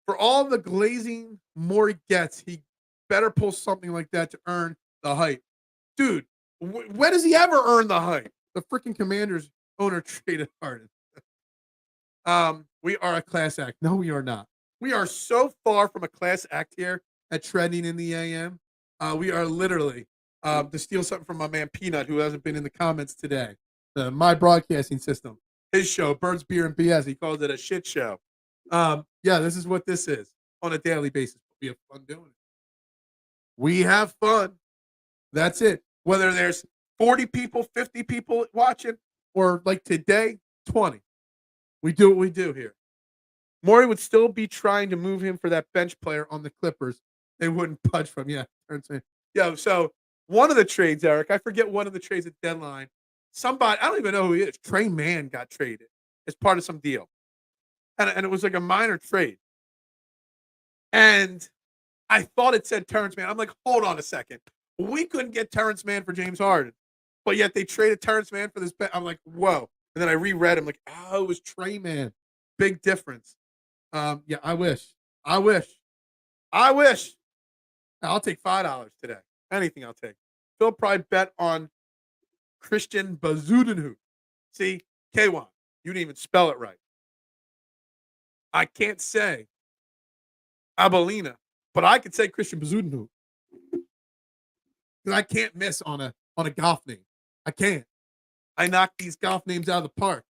For all the glazing Morey gets, he better pull something like that to earn the hype. Dude, when does he ever earn the hype? The freaking Commanders owner traded Harden. We are a class act. No, we are not. We are so far from a class act here at Trending in the AM. We are literally, to steal something from my man Peanut, who hasn't been in the comments today, my broadcasting system, his show, Birds, Beer, and BS, he calls it a shit show. Yeah, this is what this is on a daily basis. We have fun doing it. We have fun. That's it. Whether there's 40 people, 50 people watching, or like today, 20. We do what we do here. Morey would still be trying to move him for that bench player on the Clippers. They wouldn't budge from. Yeah. So one of the trades, Eric, I forget one of the trades at deadline. Somebody, I don't even know who he is. Trey Mann got traded as part of some deal. And it was like a minor trade. And I thought it said Terrence Mann. I'm like, hold on a second. We couldn't get Terrence Mann for James Harden. But yet they traded Terrence Mann for this bet. I'm like, whoa. And then I reread him like, oh, it was Trey Mann. Big difference. Yeah, I wish. I'll take $5 today. Anything I'll take. Phil probably bet on Christian Bazudenhout. See, K1, you didn't even spell it right. I can't say Abelina, but I could say Christian Bazudenhout. Because I can't miss on a golf name. I can't. I knock these golf names out of the park.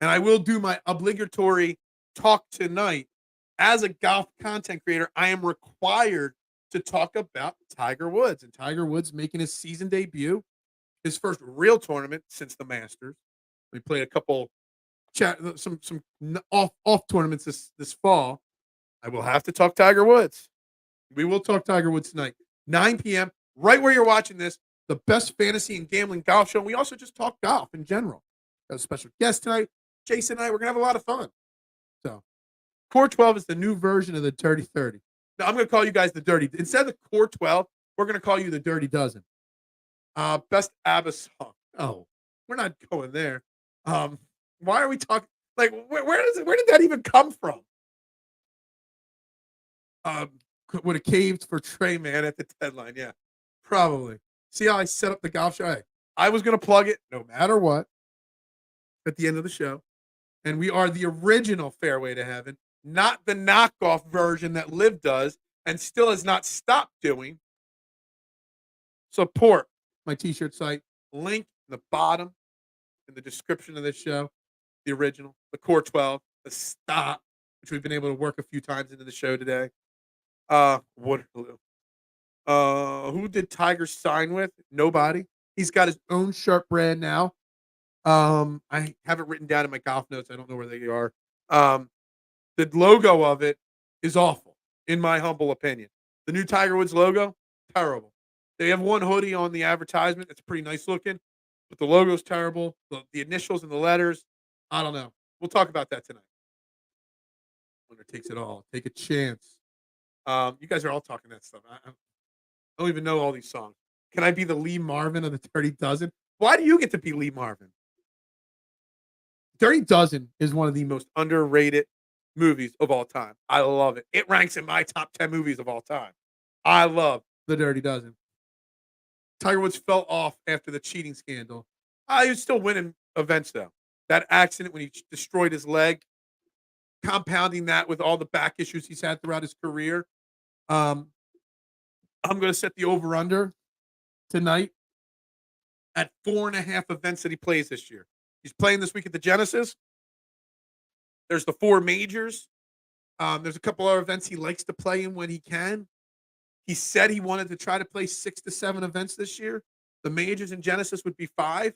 And I will do my obligatory talk tonight. As a golf content creator, I am required to talk about Tiger Woods. And Tiger Woods making his season debut, his first real tournament since the Masters. We played a couple some off tournaments this fall. I will have to talk Tiger Woods. We will talk Tiger Woods tonight. 9 p.m., right where you're watching this, the best fantasy and gambling golf show. And we also just talk golf in general. Got a special guest tonight. Jason and I, we're going to have a lot of fun. So Core 12 is the new version of the Dirty 30. Now, I'm going to call you guys the Dirty. Instead of the Core 12, we're going to call you the Dirty Dozen. Best ABBA song. Oh, we're not going there. Why are we talking? Like, where did that even come from? Would have caved for Trey Man at the deadline. Yeah, probably. See how I set up the golf show? Hey, I was going to plug it no matter what at the end of the show. And we are the original Fairway to Heaven, not the knockoff version that Liv does and still has not stopped doing. Support my t-shirt site. Link in the bottom in the description of this show. The original, the Core 12, the Stop, which we've been able to work a few times into the show today. Waterloo. Who did Tiger sign with? Nobody. He's got his own shirt brand now. I have it written down in my golf notes. I don't know where they are. The logo of it is awful, in my humble opinion. The new Tiger Woods logo, terrible. They have one hoodie on the advertisement. It's pretty nice looking, but the logo's terrible. The initials and the letters, I don't know. We'll talk about that tonight. Winner takes it all. Take a chance. You guys are all talking that stuff. I don't even know all these songs. Can I be the Lee Marvin of the Dirty Dozen? Why do you get to be Lee Marvin? Dirty Dozen is one of the most underrated movies of all time. I love it. It ranks in my top 10 movies of all time. I love The Dirty Dozen. Tiger Woods fell off after the cheating scandal. He was still winning events, though. That accident when he destroyed his leg, compounding that with all the back issues he's had throughout his career. I'm going to set the over-under tonight at 4.5 events that he plays this year. He's playing this week at the Genesis. There's the 4 majors. There's a couple other events he likes to play in when he can. He said he wanted to try to play 6 to 7 events this year. The majors and Genesis would be 5.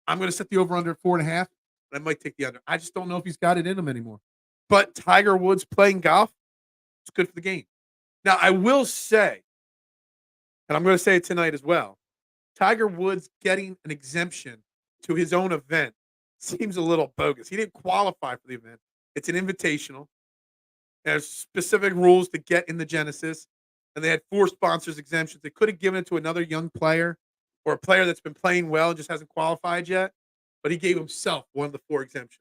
I'm going to set the over-under at 4.5, and I might take the under. I just don't know if he's got it in him anymore. But Tiger Woods playing golf, it's good for the game. Now, I will say, and I'm going to say it tonight as well, Tiger Woods getting an exemption to his own event seems a little bogus. He didn't qualify for the event. It's an invitational. There's specific rules to get in the Genesis, and they had 4 sponsors exemptions. They could have given it to another young player or a player that's been playing well and just hasn't qualified yet, but he gave himself one of the 4 exemptions.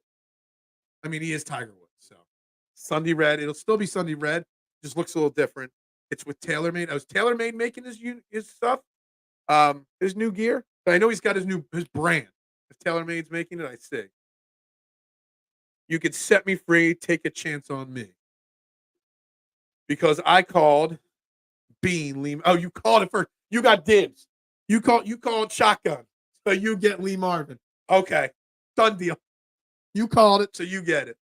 I mean, he is Tiger Woods, so Sunday Red. It'll still be Sunday Red. Just looks a little different. It's with TaylorMade. I was TaylorMade making his stuff, his new gear. But I know he's got his brand. If TaylorMade's making it, I see. You could set me free, take a chance on me. Because I called Bean Lee. Oh, you called it first. You got dibs. You called shotgun. So you get Lee Marvin. Okay. Done deal. You called it, so you get it.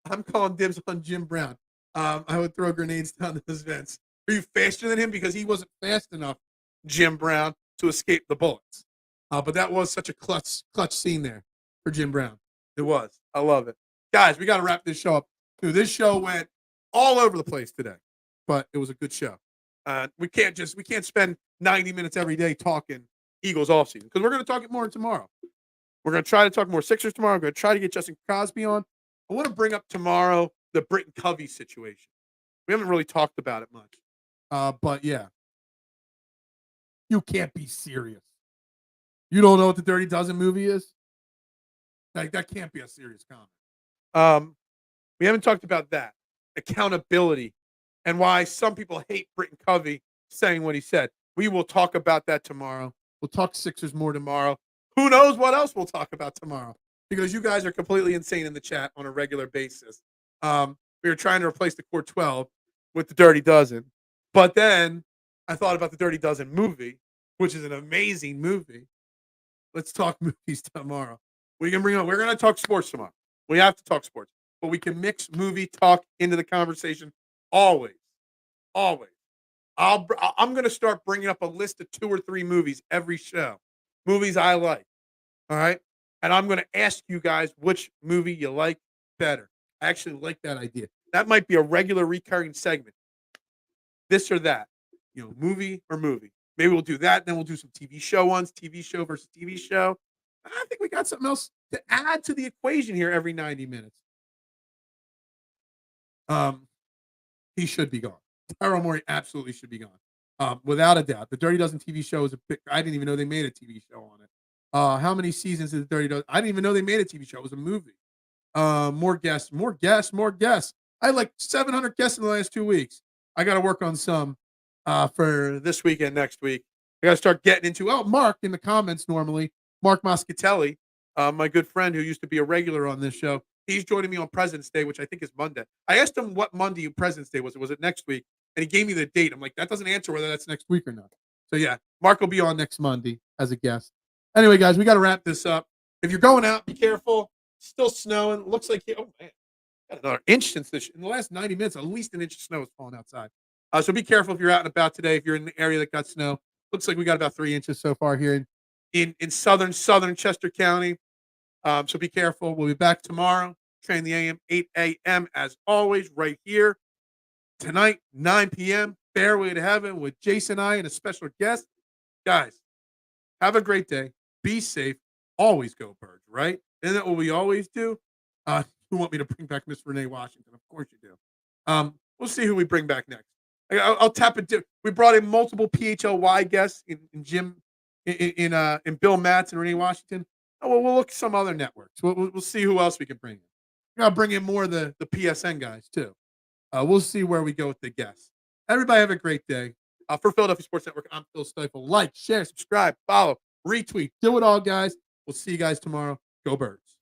I'm calling dibs on Jim Brown. I would throw grenades down those vents. Are you faster than him? Because he wasn't fast enough, Jim Brown, to escape the bullets. But that was such a clutch scene there for Jim Brown. It was. I love it. Guys, we got to wrap this show up. Dude, this show went all over the place today, but it was a good show. We can't spend 90 minutes every day talking Eagles offseason because we're going to talk it more tomorrow. We're going to try to talk more Sixers tomorrow. I'm going to try to get Justin Crosby on. I want to bring up tomorrow the Britton Covey situation. We haven't really talked about it much. But yeah. You can't be serious. You don't know what the Dirty Dozen movie is? Like, that can't be a serious comment. We haven't talked about that. Accountability and why some people hate Britton Covey saying what he said. We will talk about that tomorrow. We'll talk Sixers more tomorrow. Who knows what else we'll talk about tomorrow? Because you guys are completely insane in the chat on a regular basis. We were trying to replace the Core 12 with the Dirty Dozen. But then I thought about the Dirty Dozen movie, which is an amazing movie. Let's talk movies tomorrow. We're going to talk sports tomorrow. We have to talk sports. But we can mix movie talk into the conversation always. Always. I'm going to start bringing up a list of 2 or 3 movies every show. Movies I like. All right? And I'm going to ask you guys which movie you like better. I actually like that idea. That might be a regular recurring segment. This or that. Movie or movie. Maybe we'll do that. Then we'll do some TV show ones. TV show versus TV show. I think we got something else to add to the equation here every 90 minutes. He should be gone. Tyrell Morey absolutely should be gone. Without a doubt. The Dirty Dozen TV show is I didn't even know they made a TV show on it. How many seasons did the Dirty Dozen? I didn't even know they made a TV show. It was a movie. More guests. I had like 700 guests in the last 2 weeks. I got to work on some for this week and next week. I got to start getting into, Mark in the comments normally. Mark Moschitelli, my good friend who used to be a regular on this show. He's joining me on President's Day, which I think is Monday. I asked him what Monday President's Day was. Was it next week? And he gave me the date. I'm like, that doesn't answer whether that's next week or not. So, yeah, Mark will be on next Monday as a guest. Anyway, guys, we got to wrap this up. If you're going out, be careful. Still snowing. Looks like, oh, man, got another inch in the last 90 minutes. At least an inch of snow is falling outside. So be careful if you're out and about today. If you're in the area that got snow, looks like we got about 3 inches so far here in southern Chester County. So be careful. We'll be back tomorrow. Train the AM, 8 a.m. as always, right here. Tonight, 9 p.m. Fairway to Heaven with Jason and I and a special guest. Guys, have a great day. Be safe. Always go Birds, right? Isn't that what we always do? You want me to bring back Miss Renee Washington? Of course you do. We'll see who we bring back next. I'll tap it. We brought in multiple PHLY guests in Jim, in Bill Matz and Renee Washington. We'll look at some other networks. We'll see who else we can bring in. We gotta bring in more of the PSN guys too. We'll see where we go with the guests. Everybody have a great day. For Philadelphia Sports Network, I'm Phil Stiefel. Like, share, subscribe, follow, retweet, do it all, guys. We'll see you guys tomorrow. Go Birds.